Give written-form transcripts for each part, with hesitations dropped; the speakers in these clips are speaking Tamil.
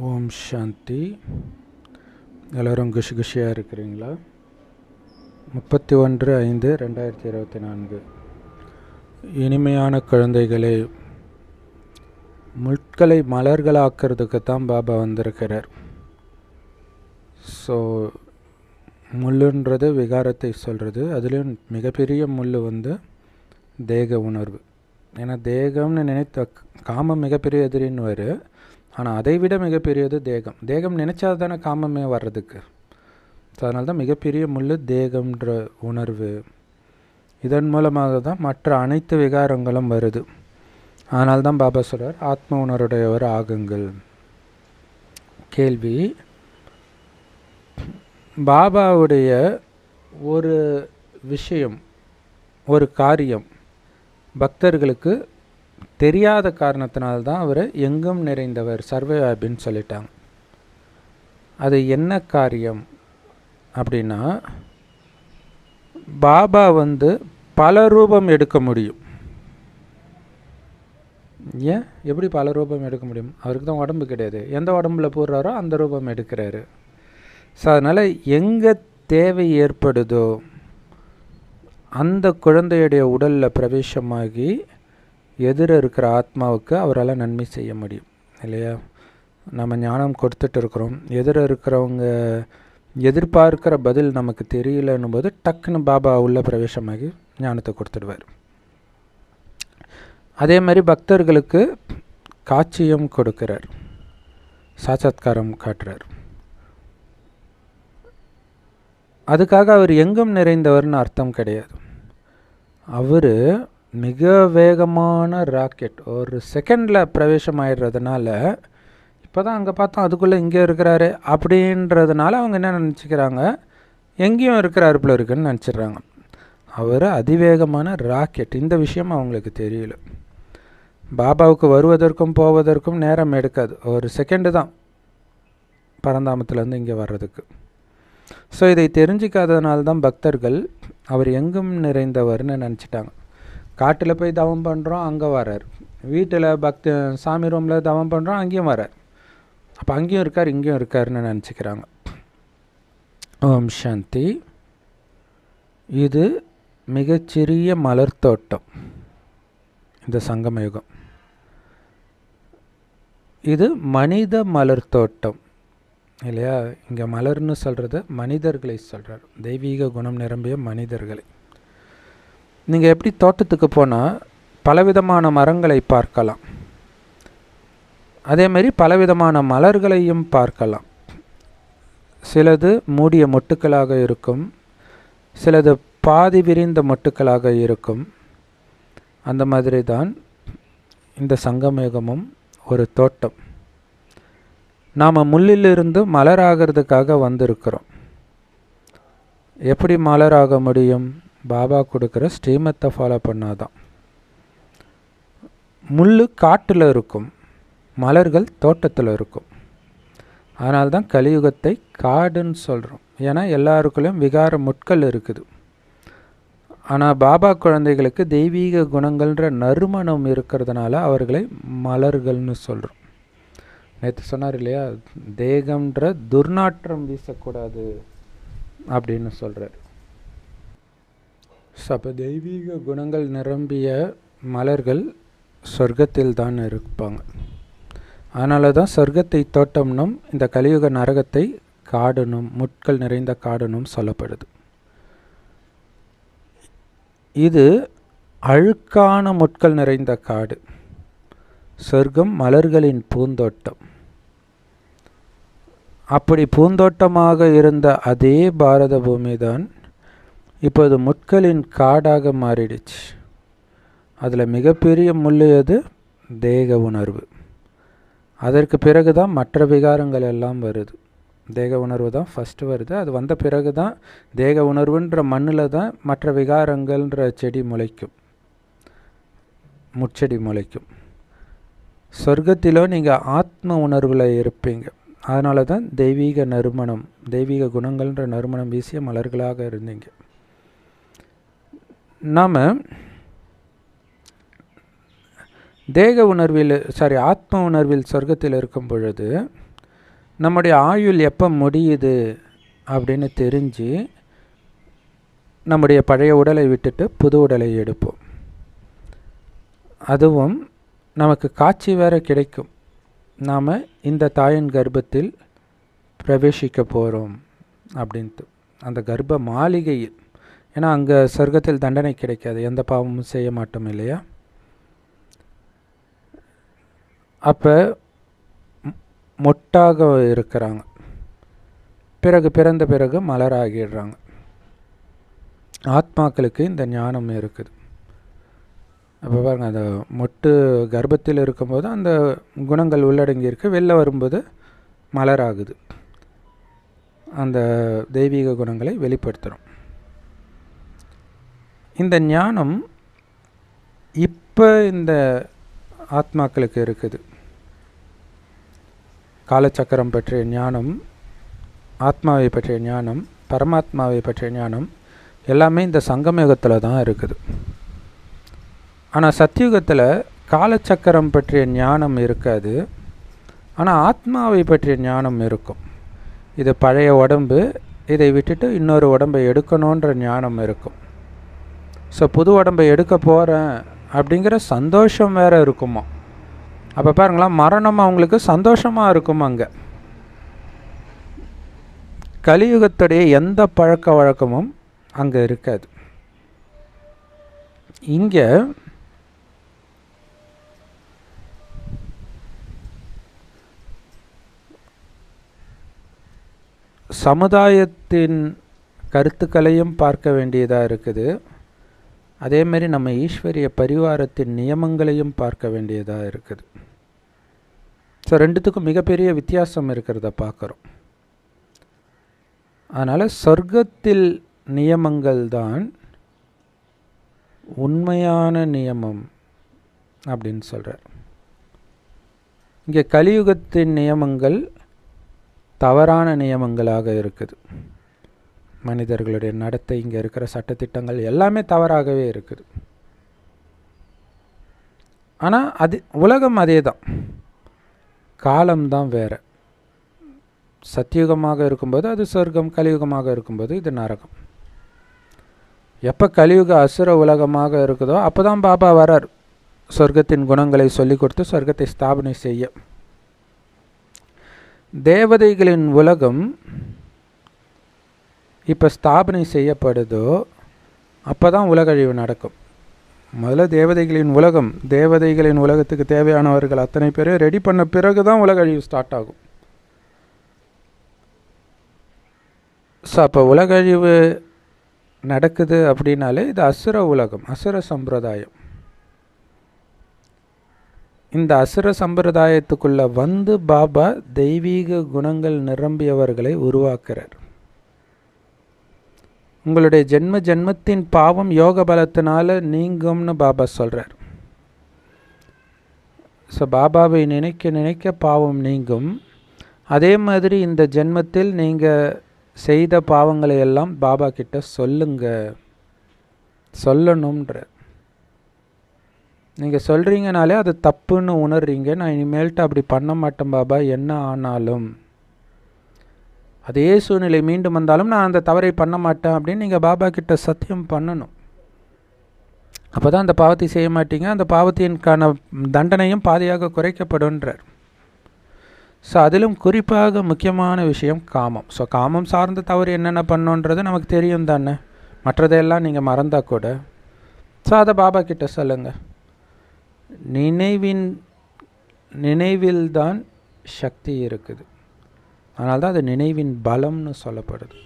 ஓம் சாந்தி. எல்லோரும் குஷியாக இருக்கிறீங்களா? 31/5/2024. இனிமையான குழந்தைகளே, முட்களை மலர்களாக்கிறதுக்கு தான் பாபா வந்திருக்கிறார். ஸோ முள்ளுன்றது விகாரத்தை சொல்கிறது. அதுலேயும் மிகப்பெரிய முள் தேக உணர்வு. ஏன்னா தேகம்னு நினைத்த காமம் மிகப்பெரிய எதிரின்னு வரும். ஆனால் அதை விட மிகப்பெரியது தேகம். தேகம் நினச்சா தானே காமமே வர்றதுக்கு. ஸோ அதனால தான் மிகப்பெரிய முள் தேகம்ன்ற உணர்வு. இதன் மூலமாக தான் மற்ற அனைத்து விகாரங்களும் வருது. அதனால தான் பாபா சொல்கிறார், ஆத்ம உணர்வுடையவர் ஆகுங்கள். கேள்வி: பாபாவுடைய ஒரு விஷயம், ஒரு காரியம் பக்தர்களுக்கு தெரியாத காரணத்தினால்தான் அவரை எங்கும் நிறைந்தவர், சர்வவியாபின்னு சொல்லிட்டாங்க. அது என்ன காரியம் அப்படின்னா, பாபா பல ரூபம் எடுக்க முடியும். ஏன் எப்படி பல ரூபம் எடுக்க முடியும்? அவருக்கு தான் உடம்பு கிடையாது. எந்த உடம்புல போடுறாரோ அந்த ரூபம் எடுக்கிறாரு. ஸோ அதனால் எங்கே தேவை ஏற்படுதோ அந்த குழந்தையுடைய உடலில் பிரவேசமாகி எதிர இருக்கிற ஆத்மாவுக்கு அவரால் நன்மை செய்ய முடியும் இல்லையா? நம்ம ஞானம் கொடுத்துட்டு இருக்கிறோம். எதிர இருக்கிறவங்க எதிர்பார்க்கிற பதில் நமக்கு தெரியலன்னும் போது டக்குன்னு பாபா உள்ள பிரவேசமாகி ஞானத்தை கொடுத்துடுவார். அதே மாதிரி பக்தர்களுக்கு காட்சியும் கொடுக்கிறார், சாட்சாத்காரம் காட்டுறார். அதுக்காக அவர் எங்கும் நிறைந்தவர்னு அர்த்தம் கிடையாது. அவர் மிக வேகமான ராக்கெட், ஒரு செகண்டில் பிரவேசம் ஆயிடுறதுனால இப்போ தான் அங்கே பார்த்தோம் அதுக்குள்ளே இங்கே இருக்கிறாரு அப்படின்றதுனால அவங்க என்ன நினச்சிக்கிறாங்க, எங்கேயும் இருக்கிறாரு போல இருக்குன்னு நினச்சிட்றாங்க. அவர் அதிவேகமான ராக்கெட். இந்த விஷயம் அவங்களுக்கு தெரியல. பாபாவுக்கு வருவதற்கும் போவதற்கும் நேரம் எடுக்காது, ஒரு செகண்டு தான் பரந்தாமத்துலேருந்து இங்கே வர்றதுக்கு. ஸோ இதை தெரிஞ்சிக்காததுனால தான் பக்தர்கள் அவர் எங்கும் நிறைந்தவர்னு நினச்சிட்டாங்க. காட்டில் போய் தவம் பண்ணுறோம், அங்கே வரார். வீட்டில் சாமி ரூமில் தவம் பண்ணுறோம், அங்கேயும் வரார். அப்போ அங்கேயும் இருக்கார் இங்கேயும் இருக்காருன்னு நினச்சிக்கிறாங்க. ஓம் சாந்தி. இது மிகச்சிறிய மலர் தோட்டம், இந்த சங்கமயுகம். இது மனித மலர் தோட்டம் இல்லையா? இங்கே மலர்னு சொல்கிறது மனிதர்களை சொல்கிறார், தெய்வீக குணம் நிரம்பிய மனிதர்களை. நீங்கள் எப்படி தோட்டத்துக்கு போனால் பலவிதமான மரங்களை பார்க்கலாம், அதேமாரி பலவிதமான மலர்களையும் பார்க்கலாம். சிலது மூடிய மொட்டுக்களாக இருக்கும், சிலது பாதி விரிந்த மொட்டுக்களாக இருக்கும். அந்த மாதிரி தான் இந்த சங்கமயுகமும் ஒரு தோட்டம். நாம் முள்ளிலிருந்து மலராகிறதுக்காக வந்திருக்கிறோம். எப்படி மலராக முடியும்? பாபா கொடுக்குற ஸ்ரீமத்தை ஃபாலோ பண்ணாதான். முள் காட்டில் இருக்கும், மலர்கள் தோட்டத்தில் இருக்கும். அதனால தான் கலியுகத்தை காடுன்னு சொல்கிறோம். ஏன்னா எல்லாருக்குள்ளேயும் விகார முட்கள் இருக்குது. ஆனால் பாபா குழந்தைகளுக்கு தெய்வீக குணங்கள்ன்ற நறுமணம் இருக்கிறதுனால அவர்களை மலர்கள்னு சொல்கிறோம். நேற்று சொன்னார் இல்லையா, தேகம்ன்ற துர்நாற்றம் வீசக்கூடாது அப்படின்னு சொல்கிறார். அப்போ தெய்வீக குணங்கள் நிரம்பிய மலர்கள் சொர்க்கத்தில் தான் இருப்பாங்க. அதனால தான் சொர்க்கத்தை தோட்டம்னும் இந்த கலியுக நரகத்தை காடனும் முட்கள் நிறைந்த காடனும் சொல்லப்படுது. இது அழுக்கான முட்கள் நிறைந்த காடு. சொர்க்கம் மலர்களின் பூந்தோட்டம். அப்படி பூந்தோட்டமாக இருந்த அதே பாரத பூமி தான் இப்போது முட்களின் காடாக மாறிடுச்சு. அதில் மிகப்பெரிய முள் எது? தேக உணர்வு. அதற்கு பிறகு தான் மற்ற விகாரங்கள் எல்லாம் வருது. தேக உணர்வு தான் ஃபஸ்ட்டு வருது. அது வந்த பிறகு தான் தேக உணர்வுன்ற மண்ணில் தான் மற்ற விகாரங்கள்ன்ற செடி முளைக்கும், முட்செடி முளைக்கும். சொர்க்கத்திலோ நீங்கள் ஆத்ம உணர்வில் இருப்பீங்க. அதனால தான் தெய்வீக நறுமணம், தெய்வீக குணங்கள்ன்ற நறுமணம் வீசிய மலர்களாக இருந்தீங்க. நாம் தேக உணர்வில் ஆத்ம உணர்வில் சொர்க்கத்தில் இருக்கும் பொழுது நம்முடைய ஆயுள் எப்போ முடியுது அப்படின்னு தெரிஞ்சு நம்முடைய பழைய உடலை விட்டுட்டு புது உடலை எடுப்போம். அதுவும் நமக்கு காட்சி வேறு கிடைக்கும், நாம் இந்த தாயின் கர்ப்பத்தில் பிரவேசிக்க போகிறோம் அப்படின்ட்டு. அந்த கர்ப்ப மாளிகையில், ஏன்னா அங்கே சொர்க்கத்தில் தண்டனை கிடைக்காது, எந்த பாவமும் செய்ய மாட்டோம் இல்லையா. அப்போ மொட்டாக இருக்கிறாங்க, பிறகு பிறந்த பிறகு மலராகிடுறாங்க. ஆத்மாக்களுக்கு இந்த ஞானம் இருக்குது. அப்போ பாருங்கள், அந்த மொட்டு கர்ப்பத்தில் இருக்கும்போது அந்த குணங்கள் உள்ளடங்கி இருக்கு, வெளில வரும்போது மலராகுது, அந்த தெய்வீக குணங்களை வெளிப்படுத்துகிறோம். இந்த ஞானம் இப்போ இந்த ஆத்மாக்களுக்கு இருக்குது. காலச்சக்கரம் பற்றிய ஞானம், ஆத்மாவை பற்றிய ஞானம், பரமாத்மாவை பற்றிய ஞானம் எல்லாமே இந்த சங்கமயுகத்தில் தான் இருக்குது. ஆனால் சத்தியுகத்தில் காலச்சக்கரம் பற்றிய ஞானம் இருக்காது, ஆனால் ஆத்மாவை பற்றிய ஞானம் இருக்கும். இது பழைய உடம்பு, இதை விட்டுட்டு இன்னொரு உடம்பை எடுக்கணுன்ற ஞானம் இருக்கும். ஸோ புது உடம்பை எடுக்க போகிறேன் அப்படிங்கிற சந்தோஷம் வேறு இருக்குமா. அப்போ பாருங்களேன், மரணம் அவங்களுக்கு சந்தோஷமாக இருக்கும். அங்கே கலியுகத்துடைய எந்த பழக்க வழக்கமும் அங்கே இருக்காது. இங்கே சமுதாயத்தின் கருத்துக்களையும் பார்க்க வேண்டியதாக இருக்குது, அதேமாரி நம்ம ஈஸ்வரிய பரிவாரத்தின் நியமங்களையும் பார்க்க வேண்டியதாக இருக்குது. ஸோ ரெண்டுத்துக்கும் மிகப்பெரிய வித்தியாசம் இருக்கிறத பார்க்குறோம். அதனால் சொர்க்கத்தில் நியமங்கள் தான் உண்மையான நியமம் அப்படின்னு சொல்கிறார். இங்கே கலியுகத்தின் நியமங்கள் தவறான நியமங்களாக இருக்குது. மனிதர்களுடைய நடத்தை, இங்கே இருக்கிற சட்டத்திட்டங்கள் எல்லாமே தவறாகவே இருக்குது. ஆனால் அது உலகம் அதே தான், காலம்தான் வேறு. சத்தியுகமாக இருக்கும்போது அது சொர்க்கம், கலியுகமாக இருக்கும்போது இது நரகம். எப்போ கலியுக அசுர உலகமாக இருக்குதோ அப்போ தான் பாபா வரார் சொர்க்கத்தின் குணங்களை சொல்லிக் கொடுத்து சொர்க்கத்தை ஸ்தாபனை செய்ய. தேவதைகளின் உலகம் இப்போ ஸ்தாபனை செய்யப்படுதோ அப்போ தான் உலகழிவு நடக்கும். முதல்ல தேவதைகளின் உலகம், தேவதைகளின் உலகத்துக்கு தேவையானவர்கள் அத்தனை பேரும் ரெடி பண்ண பிறகு தான் உலகழிவு ஸ்டார்ட் ஆகும். ஸோ அப்போ உலகழிவு நடக்குது அப்படின்னாலே இது அசுர உலகம், அசுர சம்பிரதாயம். இந்த அசுர சம்பிரதாயத்துக்குள்ளே வந்து பாபா தெய்வீக குணங்கள் நிரம்பியவர்களை உருவாக்குறார். உங்களுடைய ஜென்ம ஜென்மத்தின் பாவம் யோக பலத்தினால நீங்கும்னு பாபா சொல்கிறார். ஸோ பாபாவை நினைக்க நினைக்க பாவம் நீங்கும். அதே மாதிரி இந்த ஜென்மத்தில் நீங்கள் செய்த பாவங்களை எல்லாம் பாபா கிட்ட சொல்லணுன்ற. நீங்கள் சொல்கிறீங்கனாலே அது தப்புன்னு உணர்றீங்க. நான் இனிமேல்ட்டு அப்படி பண்ண மாட்டேன் பாபா, என்ன ஆனாலும் அதே சூழ்நிலை மீண்டும் வந்தாலும் நான் அந்த தவறை பண்ண மாட்டேன் அப்படின்னு நீங்கள் பாபா கிட்ட சத்தியம் பண்ணணும். அப்போ தான் அந்த பாவத்தை செய்ய மாட்டீங்க, அந்த பாவத்திற்கான தண்டனையும் பாதியாக குறைக்கப்படுன்றார். ஸோ அதிலும் குறிப்பாக முக்கியமான விஷயம் காமம். ஸோ காமம் சார்ந்த தவறு என்னென்ன பண்ணோன்றது நமக்கு தெரியும் தானே, மற்றதையெல்லாம் நீங்கள் மறந்தால் கூட. ஸோ அதை பாபா கிட்ட சொல்லுங்கள். நினைவில்தான் சக்தி இருக்குது. அதனால தான் அது நினைவின் பலம்னு சொல்லப்படுது.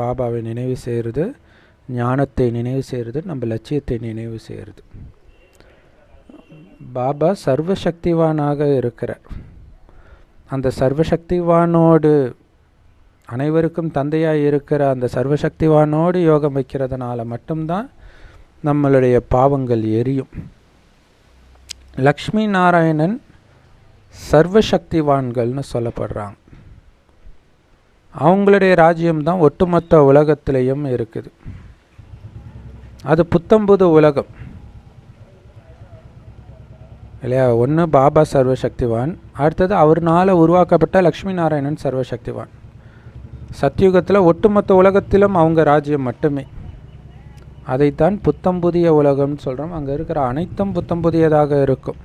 பாபாவை நினைவு செய்கிறது, ஞானத்தை நினைவு செய்கிறது, நம்ம லட்சியத்தை நினைவு செய்கிறது. பாபா சர்வசக்திவானாக இருக்கிறார். அந்த சர்வசக்திவானோடு, அனைவருக்கும் தந்தையாக இருக்கிற அந்த சர்வசக்திவானோடு யோகம் வைக்கிறதுனால மட்டும்தான் நம்மளுடைய பாவங்கள் எரியும். லக்ஷ்மி நாராயணன் சர்வசக்திவான்கள்னு சொல்லப்படுறாங்க. அவங்களுடைய ராஜ்யம்தான் ஒட்டுமொத்த உலகத்திலையும் இருக்குது. அது புத்தம்புது உலகம். இல்லையா? ஒன்று பாபா சர்வசக்திவான், அடுத்தது அவர்னால் உருவாக்கப்பட்ட லக்ஷ்மி நாராயணன் சர்வசக்திவான். சத்யுகத்தில் ஒட்டுமொத்த உலகத்திலும் அவங்க ராஜ்யம் மட்டுமே. அதைத்தான் புத்தம் புதிய உலகம்னு சொல்கிறோம். அங்கே இருக்கிற அனைத்தும் புத்தம் புதியதாக இருக்கும்.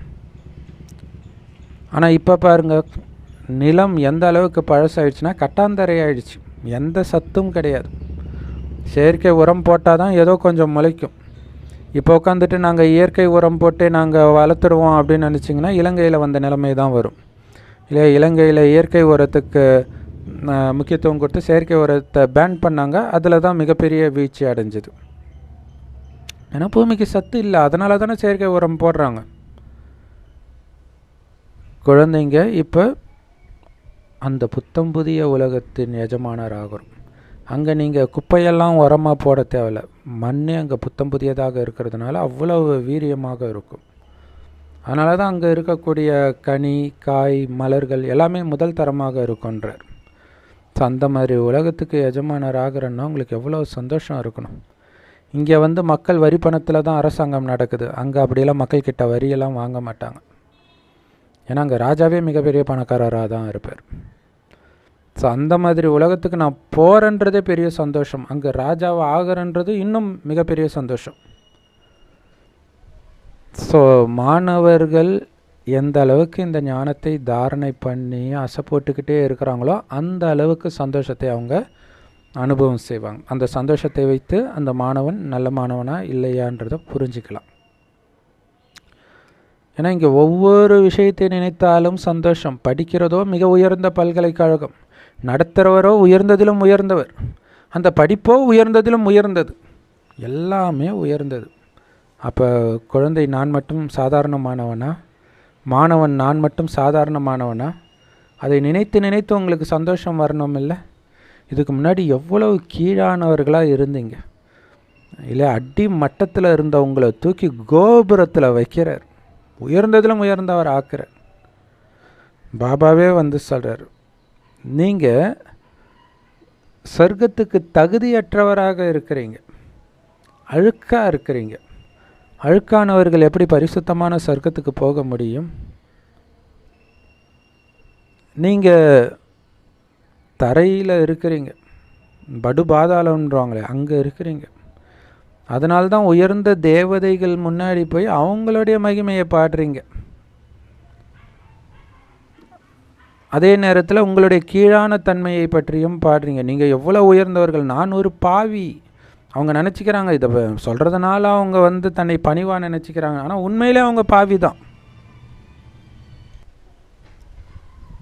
ஆனால் இப்போ பாருங்கள், நிலம் எந்த அளவுக்கு பழசாயிடுச்சுன்னா கட்டாந்தரை ஆயிடுச்சு. எந்த சத்தும் கிடையாது. செயற்கை உரம் போட்டால் தான் ஏதோ கொஞ்சம் முளைக்கும். இப்போ உட்காந்துட்டு நாங்கள் இயற்கை உரம் போட்டு நாங்கள் வளர்த்துருவோம் அப்படின்னு நினச்சிங்கன்னா இலங்கையில் வந்த நிலைமை தான் வரும். இல்லையா? இலங்கையில் இயற்கை உரத்துக்கு முக்கியத்துவம் கொடுத்து செயற்கை உரத்தை பேன் பண்ணாங்க. அதில் தான் மிகப்பெரிய வீழ்ச்சி அடைஞ்சிது. ஏன்னா பூமிக்கு சத்து இல்லை, அதனால தானே செயற்கை உரம் போடுறாங்க. குழந்தைங்க இப்போ அந்த புத்தம் புதிய உலகத்தின் எஜமானர் ஆகிறோம். அங்கே நீங்கள் குப்பையெல்லாம் உரமாக போட தேவையில்லை. மண்ணே அங்கே புத்தம் புதியதாக இருக்கிறதுனால அவ்வளவு வீரியமாக இருக்கும். அதனால தான் அங்கே இருக்கக்கூடிய கனி, காய், மலர்கள் எல்லாமே முதல் தரமாக இருக்குன்றார். ஸோ அந்த மாதிரி உலகத்துக்கு எஜமானர் ஆகிறன்னா உங்களுக்கு எவ்வளோ சந்தோஷம் இருக்கணும். இங்கே வந்து மக்கள் வரி பணத்தில் தான் அரசாங்கம் நடக்குது. அங்கே அப்படியெல்லாம் மக்கள்கிட்ட வரியெல்லாம் வாங்க மாட்டாங்க. ஏன்னா அங்கே ராஜாவே மிகப்பெரிய பணக்காரராக தான் இருப்பார். ஸோ அந்த மாதிரி உலகத்துக்கு நான் போகிறன்றதே பெரிய சந்தோஷம். அங்கே ராஜாவை ஆகிறன்றது இன்னும் மிகப்பெரிய சந்தோஷம். ஸோ மாணவர்கள் எந்த அளவுக்கு இந்த ஞானத்தை தாரணை பண்ணி அசை போட்டுக்கிட்டே இருக்கிறாங்களோ அந்த அளவுக்கு சந்தோஷத்தை அவங்க அனுபவம் செய்வாங்க. அந்த சந்தோஷத்தை வைத்து அந்த மாணவன் நல்ல மாணவனா இல்லையான்றதை புரிஞ்சிக்கலாம். ஏன்னா இங்கே ஒவ்வொரு விஷயத்தை நினைத்தாலும் சந்தோஷம். படிக்கிறதோ மிக உயர்ந்த பல்கலைக்கழகம், நடத்துகிறவரோ உயர்ந்ததிலும் உயர்ந்தவர், அந்த படிப்போ உயர்ந்ததிலும் உயர்ந்தது, எல்லாமே உயர்ந்தது. அப்போ குழந்தை நான் மட்டும் சாதாரணமானவனா, மாணவன் நான் மட்டும் சாதாரணமானவனா? அதை நினைத்து நினைத்து உங்களுக்கு சந்தோஷம் வரணும் இல்லை? இதுக்கு முன்னாடி எவ்வளவு கீழானவர்களாக இருந்தீங்க இல்லை? அடி மட்டத்தில் இருந்தவங்களை தூக்கி கோபுரத்தில் வைக்கிறார், உயர்ந்ததிலும் உயர்ந்தவர் ஆக்குறார். பாபாவே வந்து சொல்கிறார், நீங்கள் சொர்க்கத்துக்கு தகுதியற்றவராக இருக்கிறீங்க, அழுக்காக இருக்கிறீங்க. அழுக்கானவர்கள் எப்படி பரிசுத்தமான சொர்க்கத்துக்கு போக முடியும்? நீங்கள் தரையில் இருக்கிறீங்க, படு பாதாளம்ன்றவாங்களே அங்கே இருக்கிறீங்க. அதனால்தான் உயர்ந்த தேவதைகள் முன்னாடி போய் அவங்களுடைய மகிமையை பாடுறீங்க. அதே நேரத்தில் உங்களுடைய கீழான தன்மையை பற்றியும் பாடுறீங்க. நீங்கள் எவ்வளோ உயர்ந்தவர்கள், நான் ஒரு பாவி. அவங்க நினச்சிக்கிறாங்க, இதை சொல்கிறதுனால அவங்க வந்து தன்னை பணிவாக நினச்சிக்கிறாங்க. ஆனால் உண்மையிலே அவங்க பாவி தான்.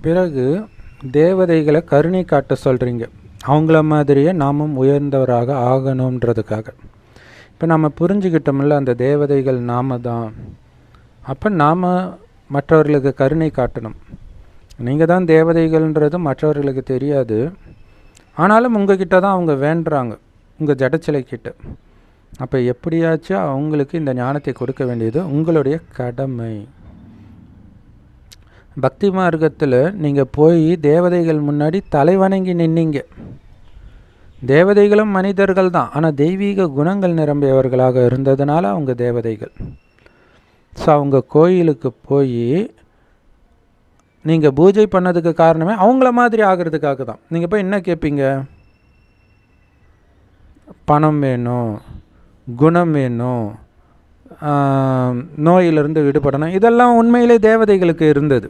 பிறகு தேவதைகளை கருணை காட்ட சொல்கிறீங்க, அவங்கள மாதிரியே நாமும் உயர்ந்தவராக ஆகணுன்றதுக்காக. இப்போ நம்ம புரிஞ்சுக்கிட்டோம்ல, அந்த தேவதைகள் நாம தான். அப்போ நாம் மற்றவர்களுக்கு கருணை காட்டணும். நீங்கள் தான் தேவதைகள்ன்றது மற்றவர்களுக்கு தெரியாது, ஆனாலும் உங்ககிட்ட தான் அவங்க வேண்டுறாங்க, உங்கள் ஜடச்சிலை கிட்ட. அப்போ எப்படியாச்சும் அவங்களுக்கு இந்த ஞானத்தை கொடுக்க வேண்டியது உங்களுடைய கடமை. பக்தி மார்க்கத்தில் நீங்கள் போய் தேவதைகள் முன்னாடி தலைவணங்கி நின்னீங்க. தேவதைகளும் மனிதர்கள் தான், ஆனால் தெய்வீக குணங்கள் நிரம்பியவர்களாக இருந்ததுனால அவங்க தேவதைகள். ஸோ அவங்க கோயிலுக்கு போய் நீங்கள் பூஜை பண்ணதுக்கு காரணமே அவங்கள மாதிரி ஆகிறதுக்காக தான். நீங்கள் போய் என்ன கேட்பீங்க? பணம் வேணும், குணம் வேணும், நோயிலிருந்து விடுபடணும். இதெல்லாம் உண்மையிலே தேவதைகளுக்கு இருந்தது.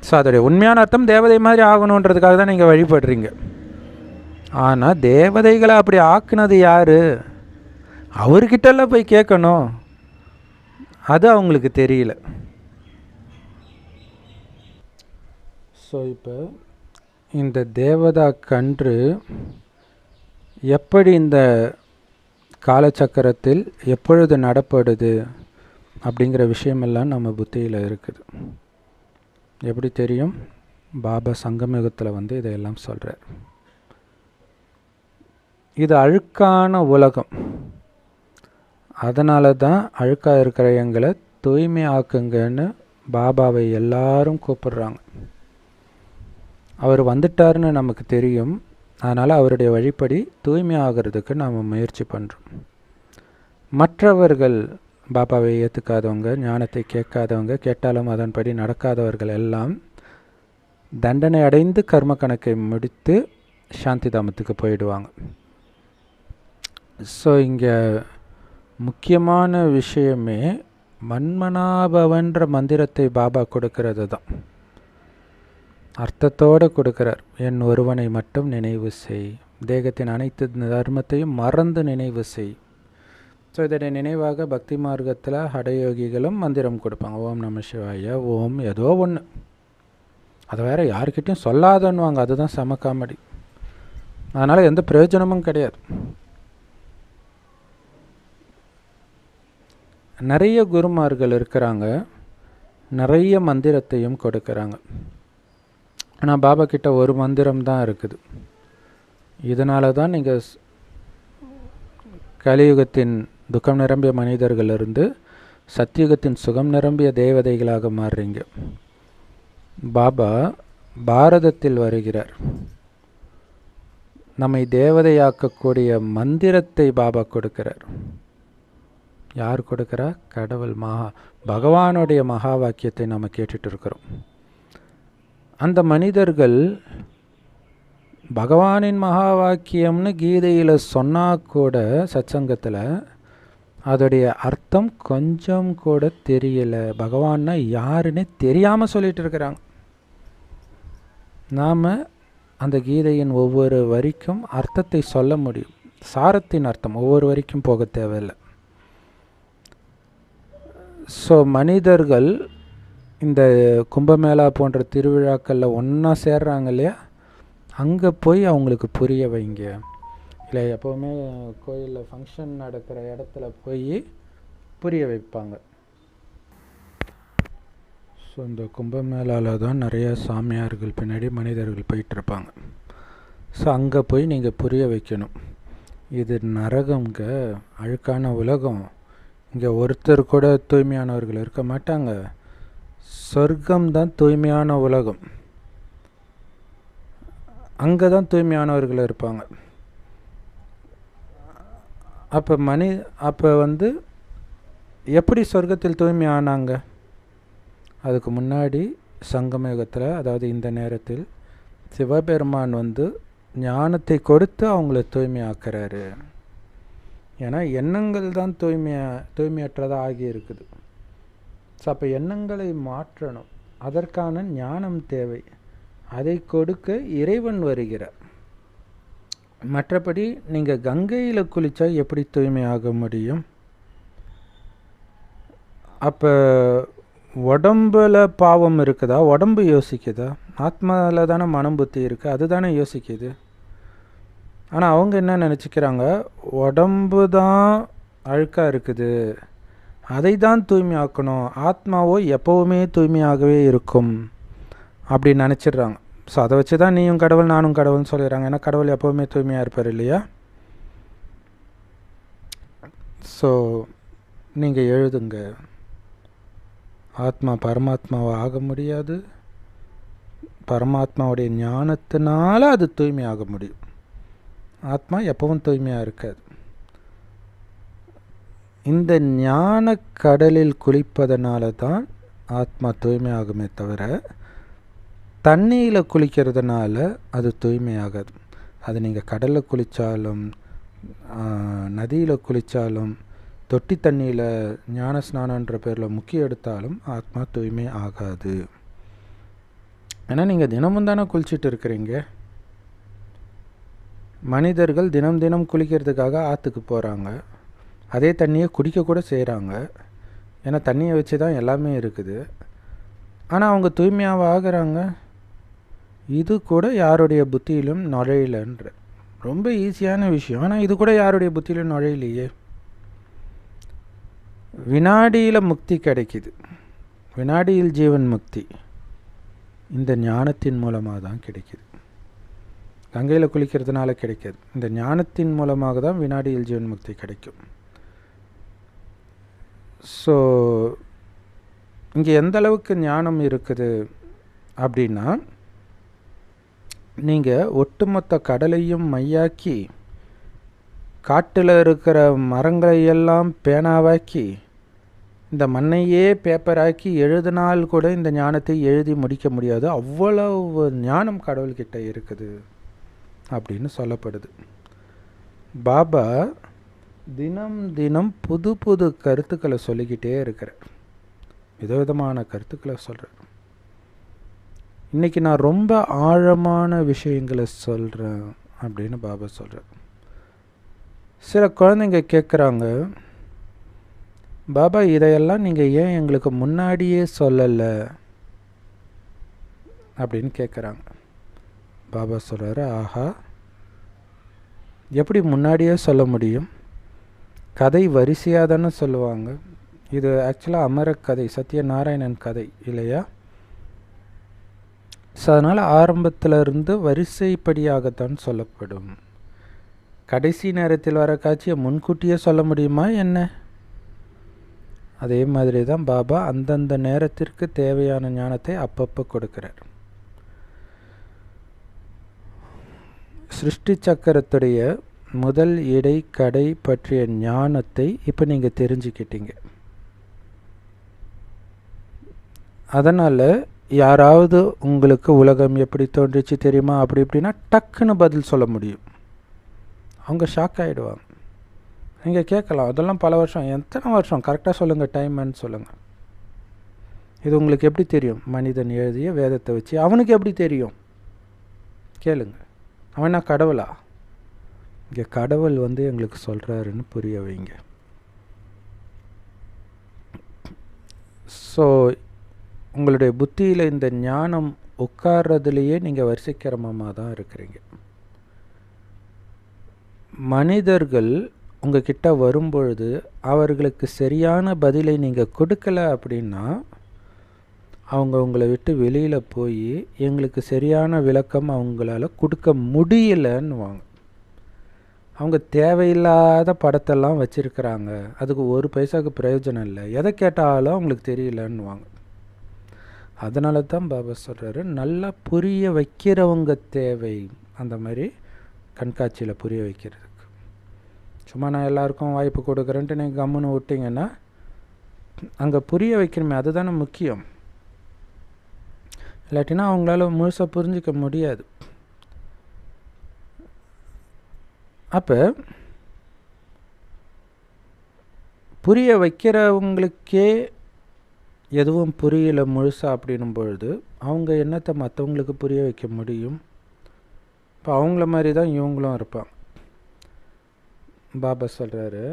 ஸோ அதோடைய உண்மையான அர்த்தம் தேவதை மாதிரி ஆகணுன்றதுக்காக தான் நீங்கள் வழிபடுறீங்க. ஆனால் தேவதைகளை அப்படி ஆக்குனது யார்? அவர்கிட்டலாம் போய் கேட்கணும். அது அவங்களுக்கு தெரியல. ஸோ இப்போ இந்த தேவதா கன்று எப்படி இந்த காலச்சக்கரத்தில் எப்பொழுது நடப்படுது அப்படிங்கிற விஷயமெல்லாம் நம்ம புத்தியில் இருக்குது. எப்படி தெரியும்? பாபா சங்கமயுகத்தில் வந்து இதையெல்லாம் சொல்கிறார். இது அழுக்கான உலகம், அதனால தான் அழுக்காக இருக்கிற எங்களை தூய்மை ஆக்குங்கன்னு பாபாவை எல்லாரும் கூப்பிடுறாங்க. அவர் வந்துட்டாருன்னு நமக்கு தெரியும், அதனால் அவருடைய வழிப்படி தூய்மை ஆகிறதுக்கு நாம் முயற்சி பண்ணுறோம். மற்றவர்கள் பாபாவை ஏற்றுக்காதவங்க, ஞானத்தை கேட்காதவங்க, கேட்டாலும் அதன்படி நடக்காதவர்கள் எல்லாம் தண்டனை அடைந்து கர்ம கணக்கை முடித்து சாந்தி தாமத்துக்கு போயிடுவாங்க. ஸோ இங்கே முக்கியமான விஷயமே மன்மனாபவன்ற மந்திரத்தை பாபா கொடுக்கறது தான். அர்த்தத்தோடு கொடுக்கிறார். என் ஒருவனை மட்டும் நினைவு செய், தேகத்தின் அனைத்து தர்மத்தையும் மறந்து நினைவு செய். ஸோ இதனை நினைவாக பக்தி மார்க்கத்தில் ஹடயோகிகளும் மந்திரம் கொடுப்பாங்க. ஓம் நம சிவாய, ஓம் ஏதோ ஒன்று, அதை வேறு யார்கிட்டையும் சொல்லாதன்னுவாங்க. அதுதான் செம காமெடி. அதனால் எந்த பிரயோஜனமும் கிடையாது. நிறைய குருமார்கள் இருக்கிறாங்க, நிறைய மந்திரத்தையும் கொடுக்குறாங்க. ஆனால் பாபா கிட்ட ஒரு மந்திரம் தான் இருக்குது. இதனால தான் நீங்கள் கலியுகத்தின் துக்கம் நிரம்பிய மனிதர்களிலிருந்து சத்தியுகத்தின் சுகம் நிரம்பிய தேவதைகளாக மாறுறீங்க. பாபா பாரதத்தில் வருகிறார். நம்மை தேவதையாக்கக்கூடிய மந்திரத்தை பாபா கொடுக்கிறார். யார் கொடுக்குறா? கடவுள். பகவானுடைய மகா வாக்கியத்தை நம்ம கேட்டுட்டு இருக்கிறோம். அந்த மனிதர்கள் பகவானின் மகா வாக்கியம்னு கீதையில் சொன்னால் கூட சத்சங்கத்தில் அதோடைய அர்த்தம் கொஞ்சம் கூட தெரியலை. பகவான்னா யாருன்னே தெரியாமல் சொல்லிட்டு இருக்கிறாங்க. நாம் அந்த கீதையின் ஒவ்வொரு வரிக்கும் அர்த்தத்தை சொல்ல முடியும். சாரத்தின் அர்த்தம் ஒவ்வொரு வரிக்கும் போக தேவையில்லை. ஸோ மனிதர்கள் இந்த கும்பமேளா போன்ற திருவிழாக்களில் ஒன்றா சேர்றாங்க இல்லையா, அங்கே போய் அவங்களுக்கு புரிய வைங்க. இல்லை எப்போவுமே கோயிலில் ஃபங்க்ஷன் நடக்கிற இடத்துல போய் புரிய வைப்பாங்க. ஸோ இந்த கும்பமேளாவில் தான் நிறைய சாமியார்கள் பின்னாடி மனிதர்கள் போயிட்டுருப்பாங்க. ஸோ அங்கே போய் நீங்கள் புரிய வைக்கணும். இது நரகங்க, அழுக்கான உலகம். இங்கே ஒருத்தர் கூட தூய்மையானவர்கள் இருக்க மாட்டாங்க. சொர்க்கம்தான் தூய்மையான உலகம். அங்கே தான் தூய்மையானவர்கள் இருப்பாங்க. அப்போ எப்படி சொர்க்கத்தில் தூய்மையானாங்க? அதுக்கு முன்னாடி சங்கமயுகத்தில், அதாவது இந்த நேரத்தில் சிவபெருமான் ஞானத்தை கொடுத்து அவங்கள தூய்மையாக்குறாரு. ஏன்னா எண்ணங்கள் தான் தூய்மையற்றதாக ஆகி இருக்குது. ஸோ அப்போ எண்ணங்களை மாற்றணும். அதற்கான ஞானம் தேவை. அதை கொடுக்க இறைவன் வருகிறார். மற்றபடி நீங்கள் கங்கையில் குளித்தா எப்படி தூய்மையாக முடியும்? அப்போ உடம்பில் பாவம் இருக்குதா? உடம்பு யோசிக்குதா? ஆத்மாவில் தானே மனம் புத்தி இருக்குது, அதுதானே யோசிக்குது. ஆனால் அவங்க என்ன நினச்சிக்கிறாங்க, உடம்பு தான் அழுக்காக இருக்குது, அதை தான் தூய்மையாக்கணும், ஆத்மாவோ எப்போவுமே தூய்மையாகவே இருக்கும் அப்படின்னு நினச்சிடுறாங்க. ஸோ அதை வச்சு தான் நீயும் கடவுள் நானும் கடவுள்னு சொல்லிடுறாங்க. ஏன்னா கடவுள் எப்போவுமே தூய்மையாக இருப்பார் இல்லையா? ஸோ நீங்கள் எழுதுங்க, ஆத்மா பரமாத்மாவை ஆக முடியாது, பரமாத்மாவுடைய ஞானத்தினால அது தூய்மையாக முடியும். ஆத்மா எப்பவும் தூய்மையாக இருக்காது. இந்த ஞான கடலில் குளிப்பதனால தான் ஆத்மா தூய்மையாகுமே தவிர தண்ணியில் குளிக்கிறதுனால அது தூய்மையாகாது. அது நீங்கள் கடலில் குளித்தாலும் நதியில் குளித்தாலும் தொட்டி தண்ணியில் ஞான ஸ்நானன்ற பேரில் முக்கிய எடுத்தாலும் ஆத்மா தூய்மை ஆகாது. ஏன்னா நீங்கள் தினமும் தானே குளிச்சுட்டு இருக்கிறீங்க. மனிதர்கள் தினம் தினம் குளிக்கிறதுக்காக ஆற்றுக்கு போகிறாங்க, அதே தண்ணியை குடிக்கக்கூட செய்கிறாங்க. ஏன்னா தண்ணியை வச்சு தான் எல்லாமே இருக்குது. ஆனால் அவங்க தூய்மையாக ஆகிறாங்க. இது கூட யாருடைய புத்தியிலும் நுழையலன்ற ரொம்ப ஈஸியான விஷயம். ஆனால் இது கூட யாருடைய புத்தியிலும் நுழையிலையே. வினாடியில் முக்தி கிடைக்குது, வினாடியில் ஜீவன் முக்தி இந்த ஞானத்தின் மூலமாக தான் கிடைக்குது. கங்கையில் குளிக்கிறதுனால கிடைக்காது. இந்த ஞானத்தின் மூலமாக தான் வினாடியில் ஜீவன் முக்தி கிடைக்கும். ஸோ இங்கே எந்த அளவுக்கு ஞானம் இருக்குது அப்படின்னா, நீங்கள் ஒட்டுமொத்த கடலையும் மையாக்கி காட்டில் இருக்கிற மரங்களையெல்லாம் பேனாவாக்கி இந்த மண்ணையே பேப்பராக்கி எழுதினால் கூட இந்த ஞானத்தை எழுதி முடிக்க முடியாது, அவ்வளவு ஞானம் கடவுள்கிட்ட இருக்குது அப்படின்னு சொல்லப்படுது. பாபா தினம் தினம் புது புது கருத்துக்களை சொல்லிக்கிட்டே இருக்கிறார், விதவிதமான கருத்துக்களை சொல்கிறார். இன்றைக்கி நான் ரொம்ப ஆழமான விஷயங்களை சொல்கிறேன் அப்படின்னு பாபா சொல்கிறார். சில குழந்தைங்க கேட்குறாங்க, பாபா இதையெல்லாம் நீங்கள் ஏன் எங்களுக்கு முன்னாடியே சொல்லலை அப்படின்னு கேட்குறாங்க. பாபா சொல்கிறாரு, ஆஹா, எப்படி முன்னாடியே சொல்ல முடியும்? கதை வரிசையாக தானே சொல்லுவாங்க. இது ஆக்சுவலாக அமர கதை, சத்யநாராயணன் கதை இல்லையா? ஸோ அதனால் ஆரம்பத்திலிருந்து வரிசைப்படியாகத்தான் சொல்லப்படும். கடைசி நேரத்தில் வர காட்சியை முன்கூட்டியே சொல்ல முடியுமா என்ன? அதே மாதிரி தான் பாபா அந்தந்த நேரத்திற்கு தேவையான ஞானத்தை அப்பப்போ கொடுக்கிறார். சிருஷ்டி சக்கரத்துடைய முதல் இடை கடை பற்றிய ஞானத்தை இப்போ நீங்கள் தெரிஞ்சுக்கிட்டீங்க. அதனால் யாராவது உங்களுக்கு உலகம் எப்படி தோன்றிச்சு தெரியுமா அப்படி இப்படின்னா டக்குன்னு பதில் சொல்ல முடியும். அவங்க ஷாக் ஆகிடுவாங்க. நீங்கள் கேட்கலாம், அதெல்லாம் பல வருஷம், எத்தனை வருஷம் கரெக்டாக சொல்லுங்கள், டைம்னு சொல்லுங்கள். இது உங்களுக்கு எப்படி தெரியும்? மனிதன் எழுதிய வேதத்தை வச்சு. அவனுக்கு எப்படி தெரியும் கேளுங்க. அவனா கடவுளா? இங்கே கடவுள் எங்களுக்கு சொல்கிறாருன்னு புரிய வைங்க. ஸோ உங்களுடைய புத்தியில் இந்த ஞானம் உட்கார்றதுலேயே நீங்கள் வரிசைக்கிரமமாக தான் இருக்கிறீங்க. மனிதர்கள் உங்ககிட்ட வரும்பொழுது அவர்களுக்கு சரியான பதிலை நீங்கள் கொடுக்கல அப்படின்னா அவங்க உங்களை விட்டு வெளியில் போய் எங்களுக்கு சரியான விளக்கம் அவங்களால கொடுக்க முடியலன்னு வாங்க. அவங்க தேவையில்லாத படத்தெல்லாம் வச்சுருக்கிறாங்க, அதுக்கு ஒரு பைசாவுக்கு பிரயோஜனம் இல்லை, எதை கேட்டாலும் அவங்களுக்கு தெரியலன்னு வாங்க. அதனால தான் பாபா சொல்கிறாரு, நல்லா புரிய வைக்கிறவங்க தேவை. அந்த மாதிரி கண்காட்சியில் புரிய வைக்கிறதுக்கு சும்மா நான் எல்லாருக்கும் வாய்ப்பு கொடுக்குறேன்ட்டு நீங்கள் கம்முன்னு விட்டிங்கன்னா அங்கே புரிய வைக்கணுமே, அதுதானே முக்கியம். இல்லாட்டினா அவங்களால முழுசாக புரிஞ்சிக்க முடியாது. அப்போ புரிய வைக்கிறவங்களுக்கே எதுவும் புரியல முழுசாக அப்படின்னும் பொழுது அவங்க என்னத்தை மற்றவங்களுக்கு புரிய வைக்க முடியும்? இப்போ அவங்கள மாதிரி தான் இவங்களும் இருப்பாங்க. பாபா சொல்கிறாரு,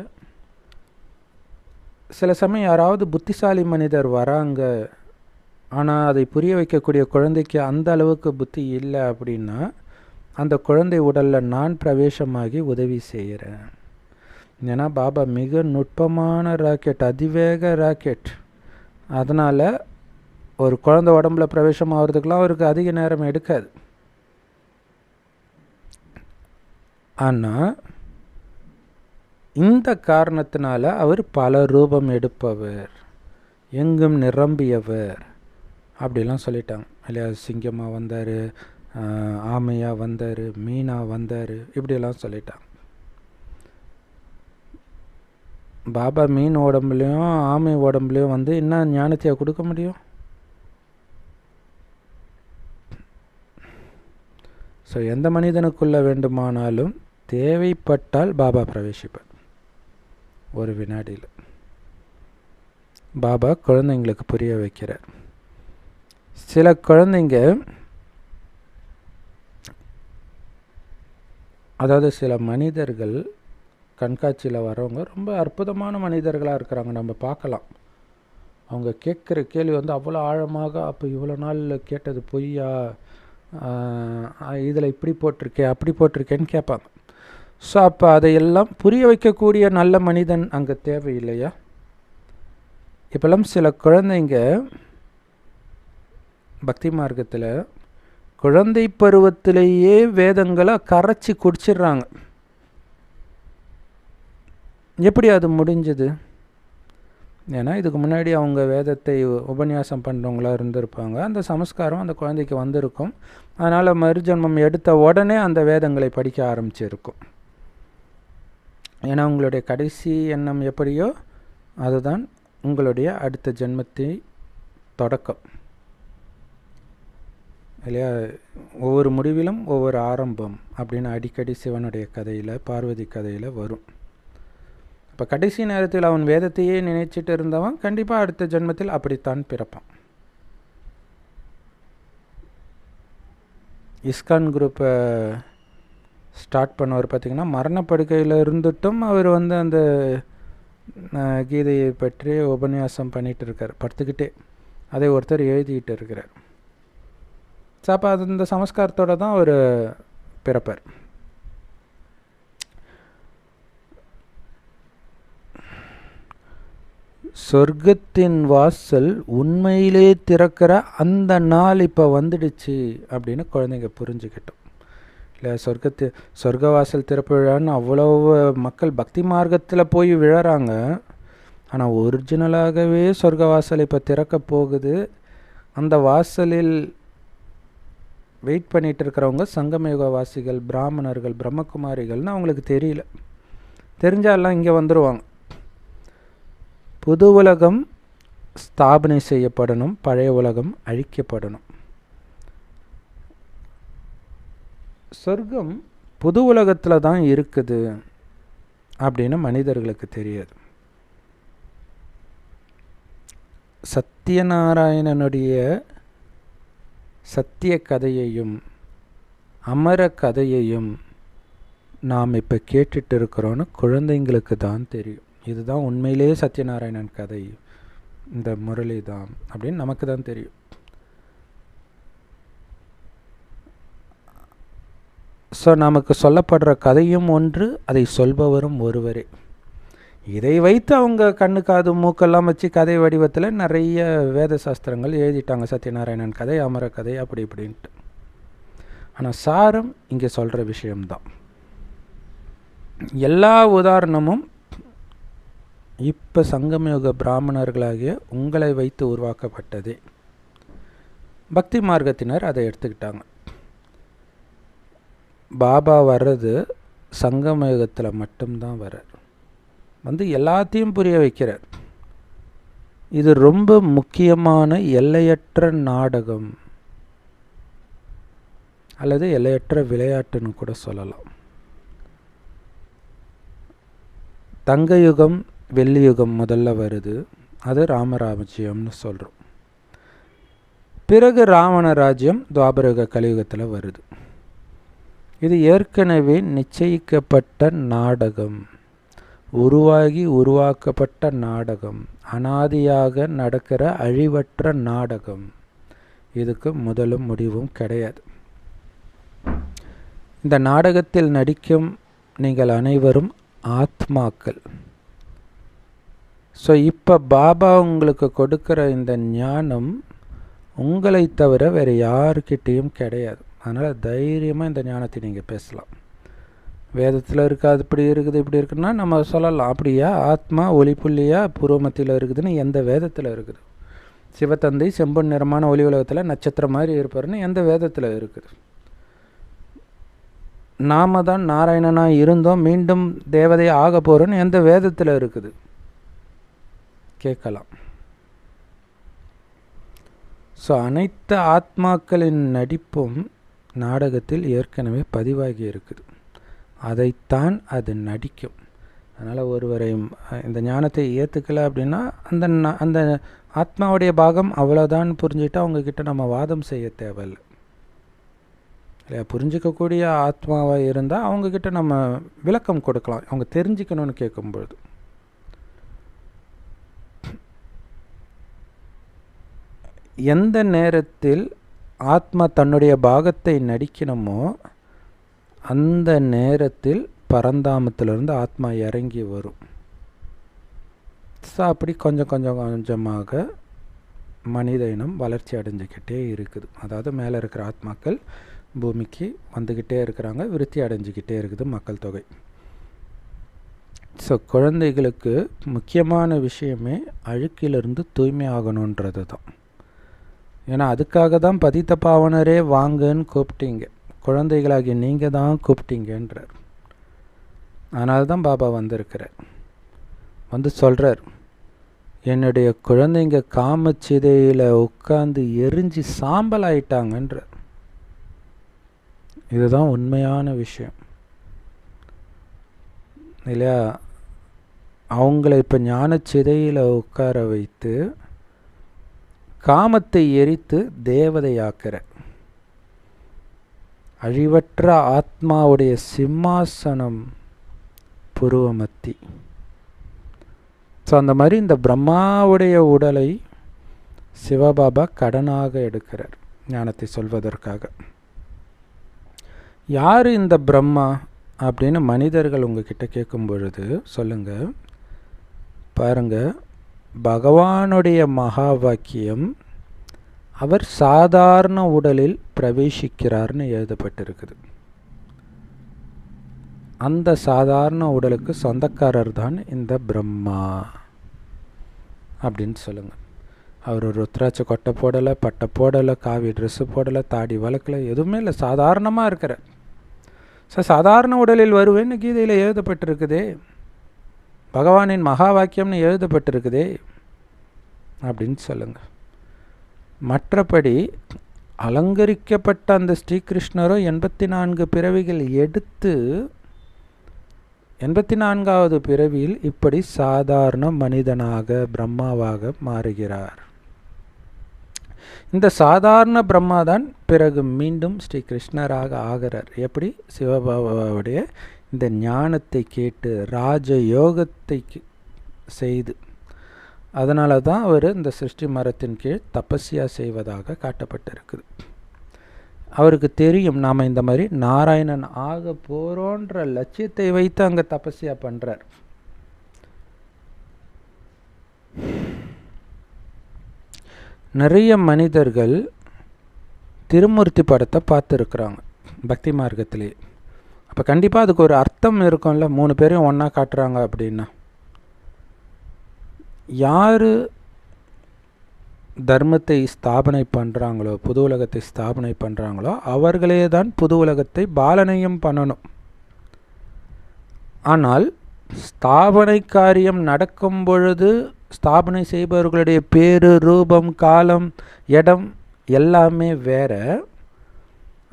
சில சமயம் யாராவது புத்திசாலி மனிதர் வராங்க, ஆனால் அதை புரிய வைக்கக்கூடிய குழந்தைக்கு அந்த அளவுக்கு புத்தி இல்லை அப்படின்னா அந்த குழந்தை உடலில் நான் பிரவேசமாகி உதவி செய்கிறேன். ஏன்னா பாபா மிக நுட்பமான ராக்கெட், அதிவேக ராக்கெட். அதனால் ஒரு குழந்தை உடம்புல பிரவேசம் ஆகிறதுக்கெலாம் அவருக்கு அதிக நேரம் எடுக்காது. ஆனால் இந்த காரணத்தினால அவர் பல ரூபம் எடுப்பவர், எங்கும் நிரம்பியவர் அப்படிலாம் சொல்லிட்டாங்க இல்லையா? சிங்கமாக வந்தார், ஆமையாக வந்தார், மீனாக வந்தார், இப்படியெல்லாம் சொல்லிட்டாங்க. பாபா மீன் உடம்புலையும் ஆமை உடம்புலையும் என்ன ஞானத்தையை கொடுக்க முடியும்? ஸோ எந்த மனிதனுக்குள்ள வேண்டுமானாலும் தேவைப்பட்டால் பாபா பிரவேசிப்பார் ஒரு வினாடியில். பாபா குழந்தைங்களுக்கு புரிய வைக்கிறார். சில குழந்தைங்க, அதாவது சில மனிதர்கள் கண்காட்சியில் வரவங்க ரொம்ப அற்புதமான மனிதர்களாக இருக்கிறாங்க, நம்ம பார்க்கலாம். அவங்க கேட்குற கேள்வி அவ்வளோ ஆழமாக, அப்போ இவ்வளோ நாள் கேட்டது பொய்யா, இதில் இப்படி போட்டிருக்கே அப்படி போட்டிருக்கேன்னு கேட்பாங்க. ஸோ அப்போ அதையெல்லாம் புரிய வைக்கக்கூடிய நல்ல மனிதன் அங்கே தேவையில்லையா? இப்போல்லாம் சில குழந்தைங்க பக்தி மார்க்கத்தில் குழந்தை பருவத்திலேயே வேதங்களை கரைச்சி குடிச்சிடுறாங்க. எப்படி அது முடிஞ்சது? ஏன்னா இதுக்கு முன்னாடி அவங்க வேதத்தை உபன்யாசம் பண்ணுறவங்களா இருந்திருப்பாங்க, அந்த சமஸ்காரம் அந்த குழந்தைக்கு வந்திருக்கும். அதனால் மறுஜன்மம் எடுத்த உடனே அந்த வேதங்களை படிக்க ஆரம்பிச்சிருக்கும். ஏன்னா உங்களுடைய கடைசி எண்ணம் எப்படியோ அதுதான் உங்களுடைய அடுத்த ஜென்மத்தை தொடக்கம் இல்லையா. ஒவ்வொரு முடிவிலும் ஒவ்வொரு ஆரம்பம் அப்படின்னு அடிக்கடி சிவனுடைய கதையில், பார்வதி கதையில் வரும். இப்போ கடைசி நேரத்தில் அவன் வேதத்தையே நினைச்சிட்டு இருந்தவன் கண்டிப்பாக அடுத்த ஜென்மத்தில் அப்படித்தான் பிறப்பான். இஸ்கான் குரூப்பை ஸ்டார்ட் பண்ணவர் பார்த்திங்கன்னா மரணப்படுக்கையில் இருந்துட்டும் அவர் அந்த கீதையை பற்றி உபன்யாசம் பண்ணிகிட்டு இருக்கார், படுத்துக்கிட்டே அதை ஒருத்தர் எழுதிக்கிட்டு இருக்கிறார். ஸோ அப்போ அது இந்த சமஸ்காரத்தோடு தான் அவர் பிறப்பார். சொர்க்கத்தின் வாசல் உண்மையிலே திறக்கிற அந்த நாள் இப்போ வந்துடுச்சு அப்படின்னு குழந்தைங்க புரிஞ்சுக்கிட்டோம் இல்லை. சொர்க்க வாசல் திறப்பு விழான்னு அவ்வளோ மக்கள் பக்தி மார்க்கத்தில் போய் விழறாங்க. ஆனால் ஒரிஜினலாகவே சொர்க்க வாசல் இப்போ திறக்க போகுது. அந்த வாசலில் வெயிட் பண்ணிகிட்டு இருக்கிறவங்க சங்கமயுக வாசிகள், பிராமணர்கள், பிரம்மகுமாரிகள்னு அவங்களுக்கு தெரியல. தெரிஞ்சாலாம் இங்கே வந்துடுவாங்க. புது உலகம் ஸ்தாபனை செய்யப்படணும், பழைய உலகம் அழிக்கப்படணும். சொர்க்கம் புது உலகத்தில் தான் இருக்குது அப்படின்னு மனிதர்களுக்கு தெரியாது. சத்யநாராயணனுடைய சத்திய கதையையும் அமர கதையையும் நாம் இப்போ கேட்டுட்டு இருக்கிறோன்னு குழந்தைங்களுக்கு தான் தெரியும். இதுதான் உண்மையிலேயே சத்யநாராயணன் கதை, இந்த முரளி தான் அப்படின்னு நமக்கு தான் தெரியும். ஸோ நமக்கு சொல்லப்படுற கதையும் ஒன்று, அதை சொல்பவரும் ஒருவரே. இதை வைத்து அவங்க கண்ணு காது மூக்கெல்லாம் வச்சு கதை வடிவத்தில் நிறைய வேத சாஸ்திரங்கள் எழுதிட்டாங்க, சத்யநாராயணன் கதை, அமர கதை, அப்படி இப்படின்ட்டு. ஆனால் சாரம் இங்கே சொல்கிற விஷயம்தான். எல்லா உதாரணமும் இப்போ சங்கமயுக பிராமணர்களாகிய உங்களை வைத்து உருவாக்கப்பட்டதே. பக்தி மார்க்கத்தினர் அதை எடுத்துக்கிட்டாங்க. பாபா வர்றது சங்கமயுகத்தில் மட்டும்தான் வர்றார், எல்லாத்தையும் புரிய வைக்கிறார். இது ரொம்ப முக்கியமான எல்லையற்ற நாடகம் அல்லது எல்லையற்ற விளையாட்டுன்னு கூட சொல்லலாம். தங்க யுகம், வெள்ளி யுகம் முதல்ல வருது, அது ராமராஜ்யம்னு சொல்கிறோம். பிறகு ராவண ராஜ்யம் துவாபரயுக கலியுகத்தில் வருது. இது ஏற்கனவே நிச்சயிக்கப்பட்ட நாடகம், உருவாகி உருவாக்கப்பட்ட நாடகம், அனாதியாக நடக்கிற அழிவற்ற நாடகம். இதுக்கு முதலும் முடிவும் கிடையாது. இந்த நாடகத்தில் நடிக்கும் நீங்கள் அனைவரும் ஆத்மாக்கள். ஸோ இப்போ பாபா உங்களுக்கு கொடுக்குற இந்த ஞானம் உங்களை தவிர வேறு யாருக்கிட்டேயும் கிடையாது. அதனால் தைரியமாக இந்த ஞானத்தை நீங்கள் பேசலாம். வேதத்தில் இருக்காது, இப்படி இருக்குது, இப்படி இருக்குன்னா நம்ம சொல்லலாம். அப்படியா, ஆத்மா ஒளிப்புள்ளியா பூர்வமத்தியில் இருக்குதுன்னு எந்த வேதத்தில் இருக்குது? சிவத்தந்தை செம்பொன் நிறமான ஒளி உலகத்தில் நட்சத்திரம் மாதிரி இருப்பாருன்னு எந்த வேதத்தில் இருக்குது? நாம தான் நாராயணனாக இருந்தோம், மீண்டும் தேவதை ஆக போகிறோன்னு எந்த வேதத்தில் இருக்குது? கேட்கலாம். ஸோ அனைத்து ஆத்மாக்களின் நடிப்பும் நாடகத்தில் ஏற்கனவே பதிவாகி இருக்குது. அதைத்தான் அது நடிக்கும். அதனால் ஒருவரை இந்த ஞானத்தை ஏற்றுக்கலை அப்படின்னா அந்த ஆத்மாவுடைய பாகம் அவ்வளோதான் புரிஞ்சுட்டு அவங்கக்கிட்ட நம்ம வாதம் செய்ய தேவையில்லை இல்லையா. புரிஞ்சிக்கக்கூடிய ஆத்மாவாக இருந்தால் அவங்கக்கிட்ட நம்ம விளக்கம் கொடுக்கலாம், அவங்க தெரிஞ்சுக்கணும்னு கேட்கும்பொழுது. எந்த நேரத்தில் ஆத்மா தன்னுடைய பாகத்தை நடிக்கணுமோ அந்த நேரத்தில் பரந்தாமத்திலிருந்து ஆத்மா இறங்கி வரும். ஸோ அப்படி கொஞ்சம் கொஞ்சமாக மனித இனம் வளர்ச்சி அடைஞ்சிக்கிட்டே இருக்குது. அதாவது மேலே இருக்கிற ஆத்மாக்கள் பூமிக்கு வந்துக்கிட்டே இருக்கிறாங்க, விருத்தி அடைஞ்சிக்கிட்டே இருக்குது மக்கள் தொகை. ஸோ குழந்தைகளுக்கு முக்கியமான விஷயமே அழுக்கிலிருந்து தூய்மை ஆகணுன்றது தான். ஏன்னா அதுக்காக தான் பதித்த பாவனரே வாங்கன்னு கூப்பிட்டீங்க, குழந்தைகளாகி நீங்கள் தான் கூப்பிட்டீங்கன்றார். அதனால தான் பாபா வந்திருக்கிறார், வந்து சொல்கிறார், என்னுடைய குழந்தைங்க காமச்சிதையில் உட்காந்து எரிஞ்சு சாம்பல் ஆயிட்டாங்கன்ற. இதுதான் உண்மையான விஷயம் இல்லையா? அவங்கள இப்போ ஞானச்சிதையில் உட்கார வைத்து காமத்தை எரித்து தேவதையாக்கிற அழிவற்ற ஆத்மாவுடைய சிம்மாசனம் புருவமத்தி. ஸோ அந்த மாதிரி இந்த பிரம்மாவுடைய உடலை சிவபாபா கடனாக எடுக்கிறார் ஞானத்தை சொல்வதற்காக. யார் இந்த பிரம்மா அப்படின்னு மனிதர்கள் உங்ககிட்ட கேட்கும் பொழுது சொல்லுங்க. பாருங்க, பகவானுடைய மகா வாக்கியம் அவர் சாதாரண உடலில் பிரவேசிக்கிறார்னு எழுதப்பட்டிருக்குது. அந்த சாதாரண உடலுக்கு சொந்தக்காரர் தான் இந்த பிரம்மா அப்படின்னு சொல்லுங்க. அவர் ருத்ராட்ச கொட்டை போடலை, பட்டை போடலை, காவி ட்ரெஸ்ஸு போடலை, தாடி வளர்க்கலை, எதுவுமே இல்லை, சாதாரணமாக இருக்கிறார். ஸோ சாதாரண உடலில் வருவேன்னு கீதையில் எழுதப்பட்டிருக்குதே, பகவானின் மகா வாக்கியம்னு எழுதப்பட்டிருக்குதே அப்படின்னு சொல்லுங்க. மற்றபடி அலங்கரிக்கப்பட்ட அந்த ஸ்ரீகிருஷ்ணரோ 84 பிறவிகள் எடுத்து 84வது பிறவியில் இப்படி சாதாரண மனிதனாக பிரம்மாவாக மாறுகிறார். இந்த சாதாரண பிரம்மா தான் பிறகு மீண்டும் ஸ்ரீகிருஷ்ணராக ஆகிறார். எப்படி? சிவபாபாவுடைய இந்த ஞானத்தை கேட்டு ராஜ யோகத்தை செய்து. அதனால தான் அவர் இந்த சிருஷ்டி மரத்தின் கீழ் தபஸ்யா செய்வதாக காட்டப்பட்டிருக்குது. அவருக்கு தெரியும் நாம் இந்த மாதிரி நாராயணன் ஆக போகிறோன்ற லட்சியத்தை வைத்து அங்கே தபஸ்யா பண்ணுறார். நிறைய மனிதர்கள் திருமூர்த்தி படத்தை பார்த்துருக்குறாங்க பக்தி மார்க்கத்திலே. அப்போ கண்டிப்பாக அதுக்கு ஒரு அர்த்தம் இருக்கும்ல, 3 பேரையும் ஒன்றா காட்டுறாங்க அப்படின்னா. யார் தர்மத்தை ஸ்தாபனை பண்ணுறாங்களோ, புது உலகத்தை ஸ்தாபனை பண்ணுறாங்களோ, அவர்களே தான் புது உலகத்தை பாலனையும் பண்ணணும். ஆனால் ஸ்தாபனை காரியம் நடக்கும் பொழுது ஸ்தாபனை செய்பவர்களுடைய பேரு, ரூபம், காலம், இடம் எல்லாமே வேற.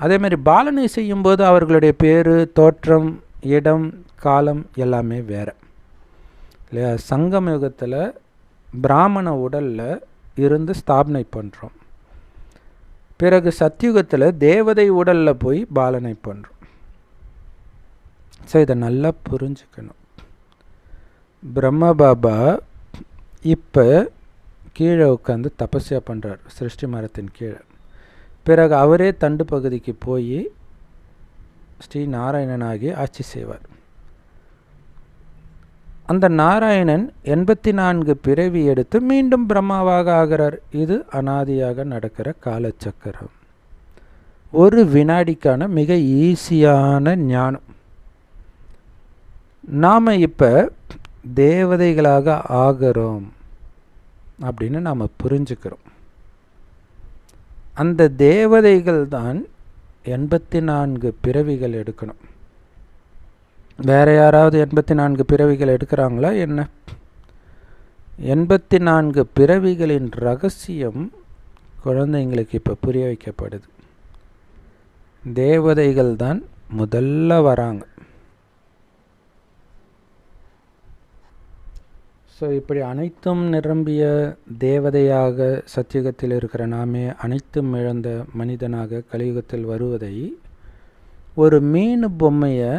அதேமாதிரி பாலனை செய்யும்போது அவர்களுடைய பேரு, தோற்றம், இடம், காலம் எல்லாமே வேற இல்லையா? சங்கம் யுகத்தில் பிராமண உடலில் இருந்து ஸ்தாபனை பண்ணுறோம். பிறகு சத்யுகத்தில் தேவதை உடலில் போய் பாலனை பண்ணுறோம். ஸோ இதை நல்லா புரிஞ்சுக்கணும். பிரம்ம பாபா இப்போ கீழே உட்காந்து தபஸ்யா பண்ணுறார் சிருஷ்டி மரத்தின் கீழே. பிறகு அவரே தண்டு பகுதிக்கு போய் ஸ்ரீ நாராயணனாகி ஆட்சி செய்வார். அந்த நாராயணன் 84 பிறவி எடுத்து மீண்டும் பிரம்மாவாக ஆகிறார். இது அனாதியாக நடக்கிற காலச்சக்கரம். ஒரு வினாடிக்கான மிக ஈஸியான ஞானம். நாம் இப்போ தேவதைகளாக ஆகிறோம் அப்படின்னு நாம் புரிஞ்சுக்கிறோம். அந்த தேவதைகள் தான் 84 பிறவிகள் எடுக்கணும். வேற யாராவது 84 பிறவிகள் எடுக்கிறாங்களா என்ன? 84 பிறவிகளின் ரகசியம் குழந்தைங்களுக்கு இப்போ புரிய வைக்கப்படுது. தேவதைகள் தான் முதல்ல வராங்க. ஸோ இப்படி அனைத்தும் நிரம்பிய தேவதையாக சத்தியுகத்தில் இருக்கிற நாமே அனைத்தும் இழந்த மனிதனாக கலியுகத்தில் வருவதை ஒரு மீன் பொம்மையை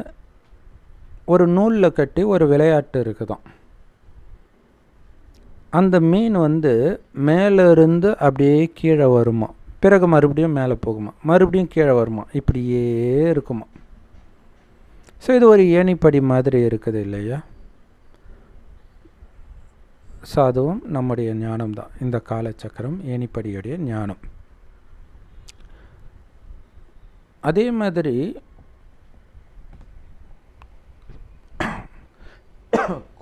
ஒரு நூலில் கட்டி ஒரு விளையாட்டு இருக்குதான். அந்த மீன் மேலே இருந்து அப்படியே கீழே வருமா, பிறகு மறுபடியும் மேலே போகுமா, மறுபடியும் கீழே வருமா, இப்படியே இருக்குமா. ஸோ இது ஒரு ஏணிப்படி மாதிரி இருக்குது இல்லையா? ஸோ அதுவும் நம்முடைய ஞானம் தான். இந்த காலச்சக்கரம் ஏணிப்படியுடைய ஞானம். அதே மாதிரி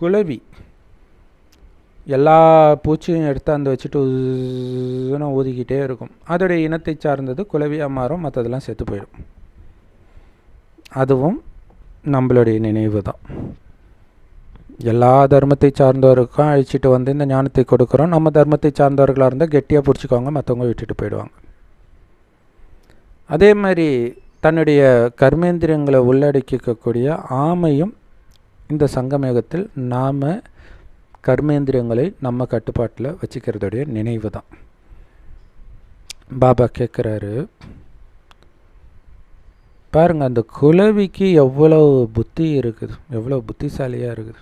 குளவி எல்லா பூச்சியும் எடுத்தாந்து வச்சுட்டு ஊதிக்கிட்டே இருக்கும். அதோடைய இனத்தை சார்ந்தது குளவியாக மாறும், மற்றதெல்லாம் செத்து போயிடும். அதுவும் நம்மளுடைய நினைவு தான். எல்லா தர்மத்தை சார்ந்தவருக்கும் அழிச்சிட்டு வந்து இந்த ஞானத்தை கொடுக்குறோம். நம்ம தர்மத்தை சார்ந்தவர்களாக இருந்தால் கெட்டியாக பிடிச்சிக்குவாங்க, மற்றவங்க விட்டுட்டு போயிடுவாங்க. அதே மாதிரி தன்னுடைய கர்மேந்திரியங்களை உள்ளடக்கிக்கக்கூடிய ஆமையும் இந்த சங்கமேகத்தில் நாம் கர்மேந்திரியங்களை நம்ம கட்டுப்பாட்டில் வச்சுக்கிறதுடைய நினைவு தான். பாபா கேட்குறாரு, பாருங்கள் அந்த குலவிக்கு எவ்வளோ புத்தி இருக்குது, எவ்வளோ புத்திசாலியாக இருக்குது.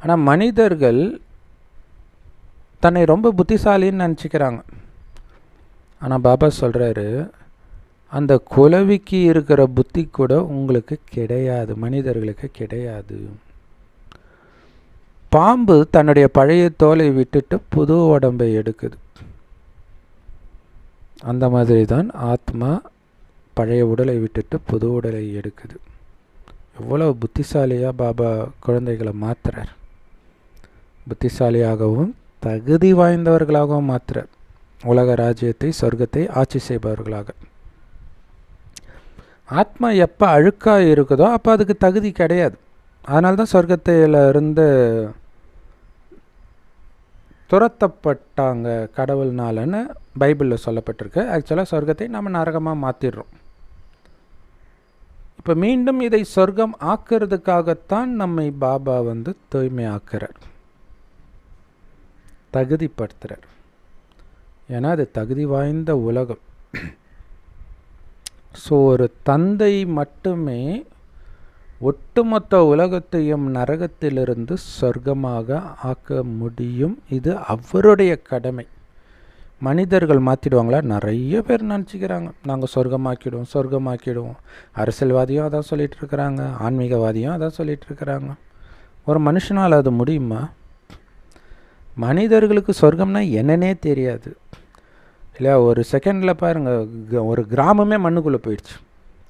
ஆனால் மனிதர்கள் தன்னை ரொம்ப புத்திசாலின்னு நினச்சிக்கிறாங்க. ஆனால் பாபா சொல்கிறாரு, அந்த குலவிக்கு இருக்கிற புத்தி கூட உங்களுக்கு கிடையாது, மனிதர்களுக்கு கிடையாது. பாம்பு தன்னுடைய பழைய தோலை விட்டுட்டு புது உடம்பை எடுக்குது. அந்த மாதிரி தான் ஆத்மா பழைய உடலை விட்டுட்டு புது உடலை எடுக்குது. எவ்வளோ புத்திசாலியாக பாபா குழந்தைகளை மாற்றுறார். புத்திசாலியாகவும் தகுதி வாய்ந்தவர்களாகவும் மாற்றுறார். உலக ராஜ்யத்தை சொர்க்கத்தை ஆட்சி செய்பவர்களாக. ஆத்மா எப்போ அழுக்காக இருக்குதோ அப்போ அதுக்கு தகுதி கிடையாது. அதனால தான் சொர்க்கத்திலிருந்து துரத்தப்பட்டாங்க கடவுள்னாலன்னு பைபிளில் சொல்லப்பட்டிருக்கு. ஆக்சுவலாக சொர்க்கத்தை நம்ம நரகமாக மாற்றிடுறோம். இப்போ மீண்டும் இதை சொர்க்கம் ஆக்கிறதுக்காகத்தான் நம்மை பாபா தூய்மை ஆக்கிறார், தகுதிப்படுத்துகிறார். ஏன்னா அது தகுதி வாய்ந்த உலகம். ஸோ ஒரு தந்தை மட்டுமே ஒட்டுமொத்த உலகத்தையும் நரகத்திலிருந்து சொர்க்கமாக ஆக்க முடியும். இது அவருடைய கடமை. மனிதர்கள் மாற்றிடுவாங்களா? நிறைய பேர் நினச்சிக்கிறாங்க நாங்கள் சொர்க்கமாக்கிடுவோம். அரசியல்வாதியும் அதான் சொல்லிகிட்டு இருக்கிறாங்க, ஆன்மீகவாதியும் அதான் சொல்லிகிட்டு இருக்கிறாங்க. ஒரு மனுஷனால் அது முடியுமா? மனிதர்களுக்கு சொர்க்கம்னா என்னன்னே தெரியாது இல்லையா? ஒரு செகண்டில் பாருங்கள், ஒரு கிராமமே மண்ணுக்குள்ளே போயிடுச்சு.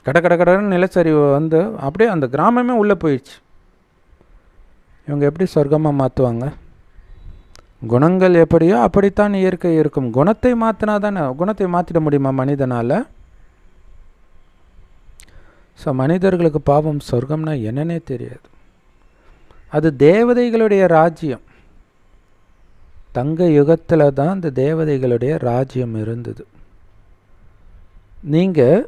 கடன்னு நிலச்சரிவு அப்படியே அந்த கிராமமே உள்ளே போயிடுச்சு. இவங்க எப்படி சொர்க்கமாக மாற்றுவாங்க? குணங்கள் எப்படியோ அப்படித்தான் இயற்கை இருக்கும். குணத்தை மாற்றினா தானே, குணத்தை மாற்றிட முடியுமா மனிதனால்? ஸோ மனிதர்களுக்கு பாவம் சொர்க்கம்னா என்னன்னே தெரியாது. அது தேவதைகளுடைய ராஜ்யம். தங்க யுகத்தில் தான் இந்த தேவதைகளுடைய ராஜ்யம் இருந்தது. நீங்கள்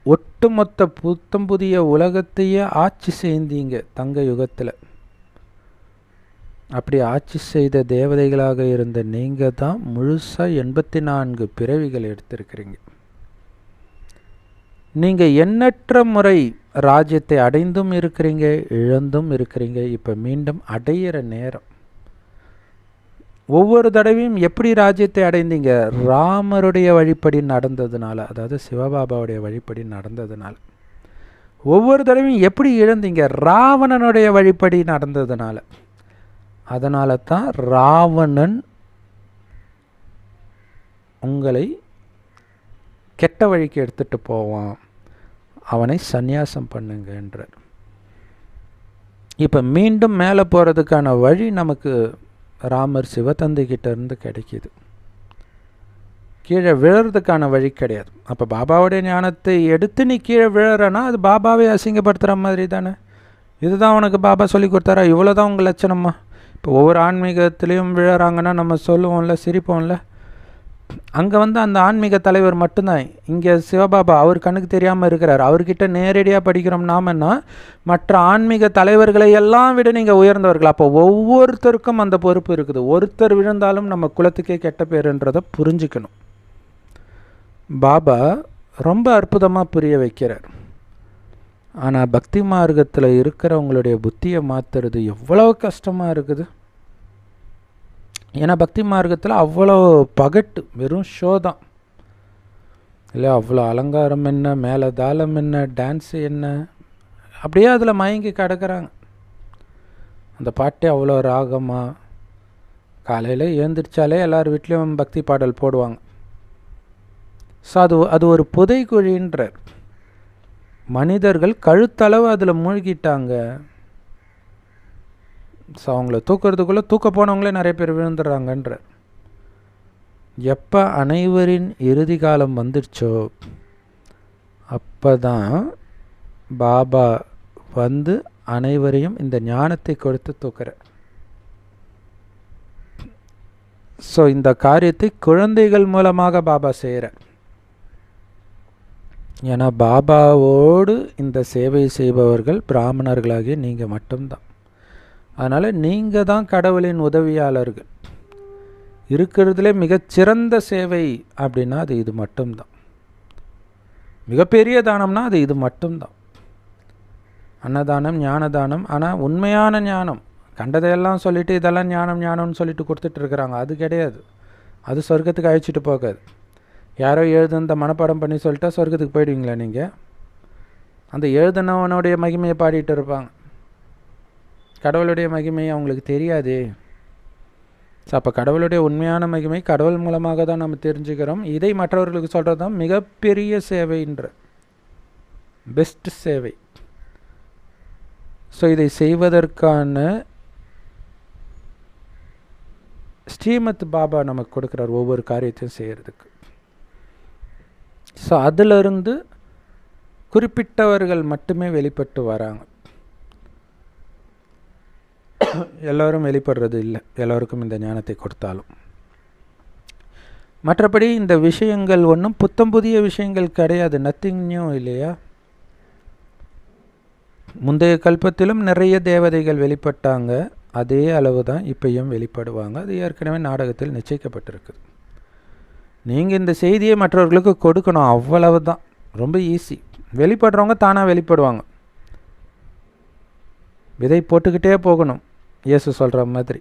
ஒட்டுமொத்த புத்தம் புதிய உலகத்தையே ஆட்சி செய்தீங்க தங்க யுகத்தில். அப்படி ஆட்சி செய்த தேவதைகளாக இருந்த நீங்கள் தான் முழுசாக 84 பிறவிகள் எடுத்திருக்கிறீங்க. நீங்கள் எண்ணற்ற முறை ராஜ்யத்தை அடைந்தும் இருக்கிறீங்க, இழந்தும் இருக்கிறீங்க. இப்போ மீண்டும் அடையிற நேரம். ஒவ்வொரு தடவையும் எப்படி ராஜ்யத்தை அடைந்தீங்க? ராமருடைய வழிப்படி நடந்ததுனால, அதாவது சிவபாபாவுடைய வழிப்படி நடந்ததுனால. ஒவ்வொரு தடவையும் எப்படி இழந்தீங்க? ராவணனுடைய வழிப்படி நடந்ததுனால. அதனால தான் ராவணன் உங்களை கெட்ட வழிக்கு எடுத்துகிட்டு போவான், அவனை சந்நியாசம் பண்ணுங்கன்றார். இப்போ மீண்டும் மேலே போகிறதுக்கான வழி நமக்கு ராமர் சிவதந்தைக்கிட்ட இருந்து கிடைக்கிது. கீழே விழறதுக்கான வழி கிடையாது. அப்போ பாபாவுடைய ஞானத்தை எடுத்து நீ கீழே விழறனா அது பாபாவை அசிங்கப்படுத்துகிற மாதிரி தானே. இதுதான் உனக்கு பாபா சொல்லி கொடுத்தாரா? இவ்வளோ தான் உங்கள் லட்சணமா? இப்போ ஒவ்வொரு ஆன்மீகத்துலேயும் விழறாங்கன்னா நம்ம சொல்லுவோம்ல, சிரிப்போம்ல. அங்கே அந்த ஆன்மீக தலைவர் மட்டும்தான். இங்கே சிவபாபா அவர் கண்ணுக்கு தெரியாமல் இருக்கிறார். அவர்கிட்ட நேரடியாக படிக்கிறோம் நாமன்னா, மற்ற ஆன்மீக தலைவர்களை எல்லாம் விட நீங்கள் உயர்ந்தவர்கள். அப்போ ஒவ்வொருத்தருக்கும் அந்த பொறுப்பு இருக்குது. ஒருத்தர் விழுந்தாலும் நம்ம குலத்துக்கே கெட்ட பேருன்றதை புரிஞ்சுக்கணும். பாபா ரொம்ப அற்புதமாக புரிய வைக்கிறார். ஆனால் பக்தி மார்க்கத்தில் இருக்கிறவங்களுடைய புத்தியை மாற்றுறது எவ்வளோ கஷ்டமாக இருக்குது. ஏன்னா பக்தி மார்க்கத்தில் அவ்வளோ பகட்டு, வெறும் ஷோ தான் இல்லை. அவ்வளோ அலங்காரம் என்ன, மேலே தாளம் என்ன, டான்ஸு என்ன, அப்படியே அதில் மயங்கி கிடக்கிறாங்க. அந்த பாட்டே அவ்வளோ ராகமாக. காலையில் எழுந்திரிச்சாலே எல்லார் வீட்லேயும் பக்தி பாடல் போடுவாங்க. ஸோ அது ஒரு புதைக்குழின்றார். மனிதர்கள் கழுத்தளவு அதில் மூழ்கிட்டாங்க. ஸோ அவங்கள தூக்கிறதுக்குள்ளே தூக்க போனவங்களே நிறைய பேர் விழுந்துடுறாங்கன்ற. எப்போ அனைவரின் இறுதி காலம் வந்துடுச்சோ அப்போ தான் பாபா அனைவரையும் இந்த ஞானத்தை கொடுத்து தூக்குறார். ஸோ இந்த காரியத்தை குழந்தைகள் மூலமாக பாபா செய்கிறார். ஏன்னா பாபாவோடு இந்த சேவை செய்பவர்கள் பிராமணர்களாகிய நீங்கள் மட்டும்தான். அதனால் நீங்கள் தான் கடவுளின் உதவியாளர்கள். இருக்கிறதுலே மிகச்சிறந்த சேவை அப்படின்னா அது இது மட்டும்தான். மிகப்பெரிய தானம்னா அது இது மட்டும்தான். அன்னதானம், ஞானதானம். ஆனால் உண்மையான ஞானம், கண்டதையெல்லாம் சொல்லிவிட்டு இதெல்லாம் ஞானம் ஞானம்னு சொல்லிட்டு கொடுத்துட்டு இருக்கிறாங்க, அது கிடையாது. அது சொர்க்கத்துக்கு அழைச்சிட்டு போகாது. யாரோ எழுதுந்த மனப்பாடம் பண்ணி சொல்லிட்டா சொர்க்கத்துக்கு போயிடுவீங்களா நீங்கள்? அந்த எழுதுனவனுடைய மகிமையை பாடிட்டு இருப்பாங்க, கடவுளுடைய மகிமையை அவங்களுக்கு தெரியாதே. ஸோ அப்போ கடவுளுடைய உண்மையான மகிமை கடவுள் மூலமாக தான் நம்ம தெரிஞ்சுக்கிறோம். இதை மற்றவர்களுக்கு சொல்கிறது தான் மிகப்பெரிய சேவைன்ற பெஸ்ட் சேவை. ஸோ இதை செய்வதற்கான ஸ்ரீமத் பாபா நமக்கு கொடுக்குறார் ஒவ்வொரு காரியத்தையும் செய்கிறதுக்கு. ஸோ அதிலிருந்து குறிப்பிட்டவர்கள் மட்டுமே வெளிப்பட்டு வராங்க. எல்லோரும் வெளிப்படுறது இல்லை, எல்லோருக்கும் இந்த ஞானத்தை கொடுத்தாலும். மற்றபடி இந்த விஷயங்கள் ஒன்றும் புத்தம் புதிய விஷயங்கள் கிடையாது, நத்திங் நியூ இல்லையா? முந்தைய கல்பத்திலும் நிறைய தேவதைகள் வெளிப்பட்டாங்க, அதே அளவு தான் இப்பையும் வெளிப்படுவாங்க. அது ஏற்கனவே நாடகத்தில் நிச்சயிக்கப்பட்டிருக்குது. நீங்கள் இந்த செய்தியை மற்றவர்களுக்கு கொடுக்கணும், அவ்வளவு தான். ரொம்ப ஈஸி. வெளிப்படுறவங்க தானாக வெளிப்படுவாங்க. விதை போட்டுக்கிட்டே போகணும், இயேசு சொல்கிற மாதிரி.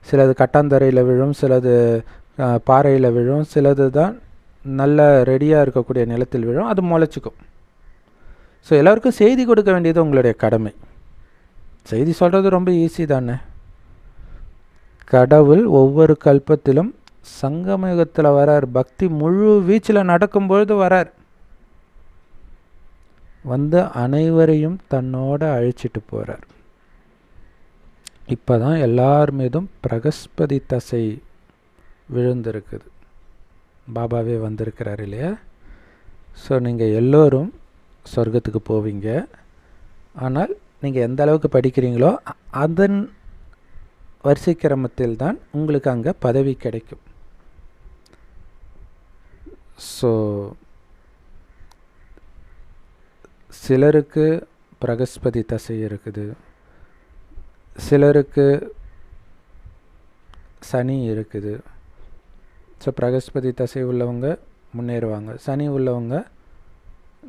சிலது கட்டாந்தரையில் விழும், சிலது பாறையில் விழும், சிலது தான் நல்ல ரெடியாக இருக்கக்கூடிய நிலத்தில் விழும், அது முளைச்சிக்கும். ஸோ எல்லோருக்கும் செய்தி கொடுக்க வேண்டியது உங்களுடைய கடமை. செய்தி சொல்கிறது ரொம்ப ஈஸி தானே. கடவுள் ஒவ்வொரு கல்பத்திலும் சங்கமயுகத்தில் வரார், பக்தி முழு வீச்சில் நடக்கும்பொழுது வரார். வந்து அனைவரையும் தன்னோட அழைச்சிட்டு போகிறார். இப்போ தான் எல்லார் மீதும் பிரகஸ்பதி தசை விழுந்திருக்குது, பாபாவே வந்திருக்கிறார் இல்லையா? ஸோ நீங்கள் எல்லோரும் சொர்க்கத்துக்கு போவீங்க. ஆனால் நீங்கள் எந்த அளவுக்கு படிக்கிறீங்களோ அதன் வரிசை கிரமத்தில் தான் உங்களுக்கு அங்கே பதவி கிடைக்கும். ஸோ சிலருக்கு பிரகஸ்பதி தசை இருக்குது, சிலருக்கு சனி இருக்குது. ஸோ பிரகஸ்பதி தசை உள்ளவங்க முன்னேறுவாங்க, சனி உள்ளவங்க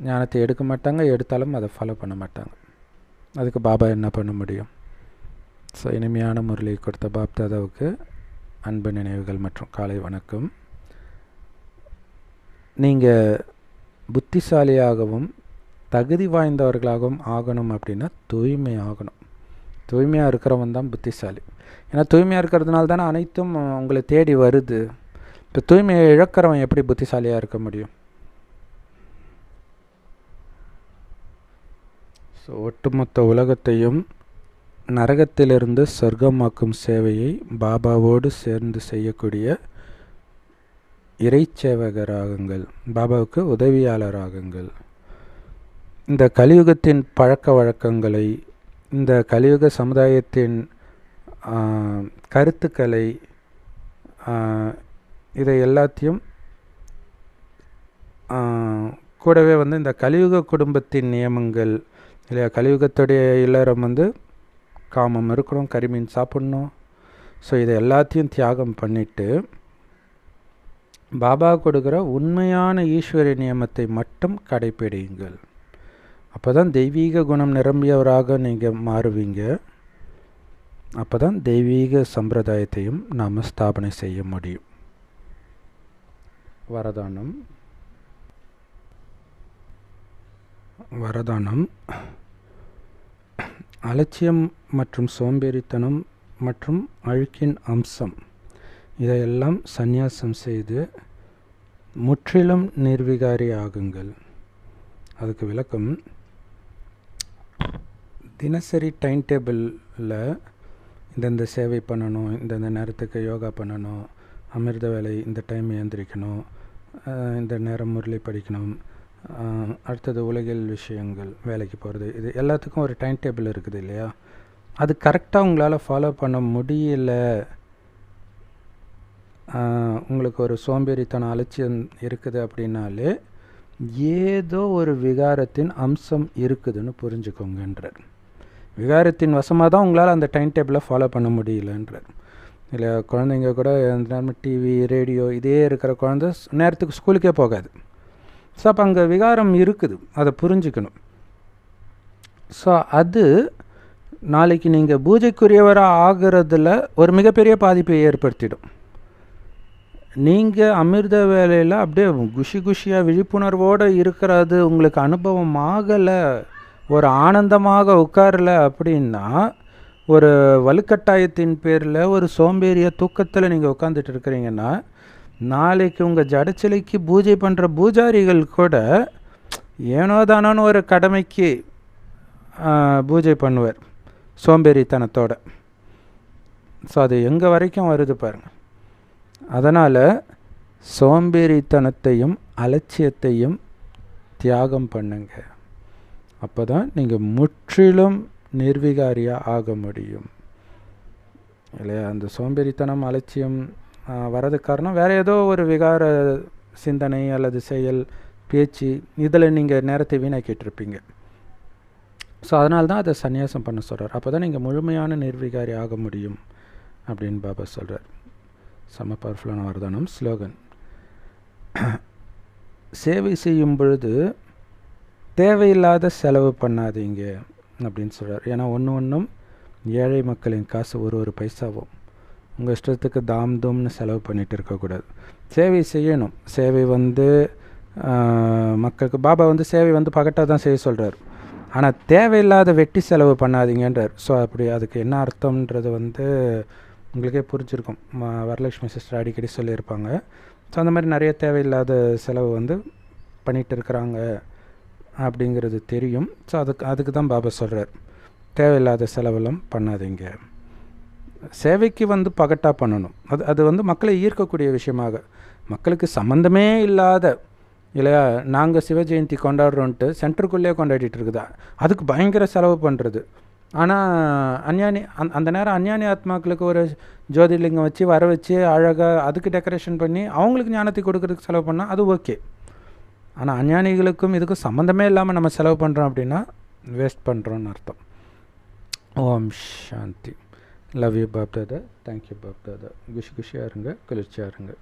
ஞானத்தை எடுக்க மாட்டாங்க, எடுத்தாலும் அதை ஃபாலோ பண்ண மாட்டாங்க. அதுக்கு பாபா என்ன பண்ண முடியும்? ஸோ இனிமையான முரளியை கொடுத்த பாப்தாதாவுக்கு அன்பு நினைவுகள் மற்றும் காலை வணக்கம். நீங்கள் புத்திசாலியாகவும் தகுதி வாய்ந்தவர்களாகவும் ஆகணும் அப்படின்னா தூய்மை ஆகணும். தூய்மையாக இருக்கிறவன் தான் புத்திசாலி. ஏன்னா தூய்மையாக இருக்கிறதுனால தானே அனைத்தும் உங்களை தேடி வருது. இப்போ தூய்மையை இழக்கிறவன் எப்படி புத்திசாலியாக இருக்க முடியும்? ஸோ ஒட்டுமொத்த உலகத்தையும் நரகத்திலிருந்து சொர்க்கமாக்கும் சேவையை பாபாவோடு சேர்ந்து செய்யக்கூடிய இறைச்சேவகராகுங்கள், பாபாவுக்கு உதவியாளராகுங்கள். இந்த கலியுகத்தின் பழக்க வழக்கங்களை, இந்த கலியுக சமுதாயத்தின் கருத்துக்களை, இதை எல்லாத்தையும் கூடவே இந்த கலியுக குடும்பத்தின் நியமங்கள் இல்லையா, கலியுகத்துடைய இல்லறம் காமம் இருக்கணும், கரிமீன் சாப்பிட்ணும். ஸோ இதை எல்லாத்தையும் தியாகம் பண்ணிவிட்டு பாபா கொடுக்குற உண்மையான ஈஸ்வரிய நியமத்தை மட்டும் கடைப்பிடியுங்கள். அப்போ தான் தெய்வீக குணம் நிரம்பியவராக நீங்கள் மாறுவீங்க. அப்போ தான் தெய்வீக சம்பிரதாயத்தையும் நாம் ஸ்தாபனை செய்ய முடியும். வரதானம். வரதானம் அலட்சியம் மற்றும் சோம்பேறித்தனம் மற்றும் அழுக்கின் அம்சம், இதையெல்லாம் சந்நியாசம் செய்து முற்றிலும் நிர்விகாரி ஆகுங்கள். அதுக்கு விளக்கம், தினசரி டைம் டேபிளில் இந்தந்த சேவை பண்ணணும், இந்தந்த நேரத்துக்கு யோகா பண்ணணும், அமிர்த வேலை இந்த டைம் எழுந்திரிக்கணும், இந்த நேரம் முரளி படிக்கணும், அடுத்தது உலகில் விஷயங்கள், வேலைக்கு போகிறது, இது எல்லாத்துக்கும் ஒரு டைம் டேபிள் இருக்குது இல்லையா? அது கரெக்டாக உங்களால் ஃபாலோ பண்ண முடியல, உங்களுக்கு ஒரு சோம்பேறித்தனம் அலட்சியம் இருக்குது அப்படின்னாலே ஏதோ ஒரு விகாரத்தின் அம்சம் இருக்குதுன்னு புரிஞ்சுக்கோங்கன்றார். விகாரத்தின் வசமாக தான் உங்களால் அந்த டைம் டேபிளை ஃபாலோ பண்ண முடியலன்றார். இல்லை குழந்தைங்க கூட எந்த நேரமும் டிவி ரேடியோ இதே இருக்கிற குழந்தை நேரத்துக்கு ஸ்கூலுக்கே போகாது. ஸோ அப்போ அங்கே விகாரம் இருக்குது, அதை புரிஞ்சுக்கணும். ஸோ அது நாளைக்கு நீங்கள் பூஜைக்குரியவராக ஆகிறதுல ஒரு மிகப்பெரிய பாதிப்பை ஏற்படுத்திடும். நீங்கள் அமிர்த வேலையில் அப்படியே குஷியாக விழிப்புணர்வோடு இருக்கிறது உங்களுக்கு அனுபவம் ஆகலை, ஒரு ஆனந்தமாக உட்காரல அப்படின்னா, ஒரு வலுக்கட்டாயத்தின் பேரில் ஒரு சோம்பேறிய தூக்கத்தில் நீங்கள் உட்காந்துட்டு இருக்கிறீங்கன்னா, நாளைக்கு உங்கள் ஜடச்சிலைக்கு பூஜை பண்ணுற பூஜாரிகள் கூட ஏனோ தானோன்னு ஒரு கடமைக்கு பூஜை பண்ணுவார் சோம்பேறித்தனத்தோட. ஸோ அது எங்கே வரைக்கும் வருது பாருங்கள். அதனால் சோம்பேறித்தனத்தையும் அலட்சியத்தையும் தியாகம் பண்ணுங்க. அப்போ தான் நீங்கள் முற்றிலும் நிர்விகாரியாக ஆக முடியும் இல்லையா? அந்த சோம்பேறித்தனம் அலட்சியம் வரதுக்கு காரணம் வேறு ஏதோ ஒரு விகார சிந்தனை அல்லது செயல், பேச்சு, இதில் நீங்கள் நேரத்தை வீணாக்கிட்டு இருப்பீங்க. ஸோ அதனால தான் அதை சந்நியாசம் பண்ண சொல்கிறார். அப்போ தான் நீங்கள் முழுமையான நிர்விகாரி ஆக முடியும் அப்படின்னு பாபா சொல்கிறார். செம பவர்ஃபுல்லான வரதானம். ஸ்லோகன்: சேவை செய்யும் பொழுது தேவையில்லாத செலவு பண்ணாதீங்க அப்படின்னு சொல்கிறார். ஏன்னா ஒன்றும் ஏழை மக்களின் காசு ஒரு பைசாவும் உங்கள் இஷ்டத்துக்கு தாம் தூம்னு செலவு பண்ணிகிட்டு இருக்கக்கூடாது. சேவை செய்யணும். சேவை மக்களுக்கு பாபா சேவை பகட்டாக தான் செய்ய சொல்கிறார். ஆனால் தேவையில்லாத வெட்டி செலவு பண்ணாதீங்கன்றார். ஸோ அப்படி அதுக்கு என்ன அர்த்தம்ன்றது உங்களுக்கே புரிஞ்சிருக்கும். வரலட்சுமி சிஸ்டர் அடிக்கடி சொல்லியிருப்பாங்க. ஸோ அந்த மாதிரி நிறைய தேவையில்லாத செலவு பண்ணிகிட்டு இருக்கிறாங்க அப்படிங்கிறது தெரியும். ஸோ அதுக்கு தான் பாபா சொல்கிறார், தேவையில்லாத செலவெல்லாம் பண்ணாதீங்க. சேவைக்கு பகட்டாக பண்ணணும். அது மக்களை ஈர்க்கக்கூடிய விஷயமாக, மக்களுக்கு சம்மந்தமே இல்லாத இல்லையா, நாங்கள் சிவ ஜெயந்தி கொண்டாடுறோன்ட்டு சென்டருக்குள்ளேயே கொண்டாடிட்டு இருக்குதா, அதுக்கு பயங்கர செலவு பண்ணுறது. ஆனால் அஞ்ஞானி அந்த நேரம் அஞ்ஞானி ஆத்மாக்களுக்கு ஒரு ஜோதிர்லிங்கம் வச்சு வர வச்சு அழகாக அதுக்கு டெக்கரேஷன் பண்ணி அவங்களுக்கு ஞானத்தை கொடுக்கறதுக்கு செலவு பண்ணால் அது ஓகே. ஆனால் அஞ்ஞானிகளுக்கும் இதுக்கும் சம்மந்தமே இல்லாமல் நம்ம செலவு பண்ணுறோம் அப்படின்னா வேஸ்ட் பண்ணுறோன்னு அர்த்தம். Om Shanti. Love you Bap Dada. Thank you Bap Dada. குஷியாக இருங்க, குளிர்ச்சியாக இருங்க.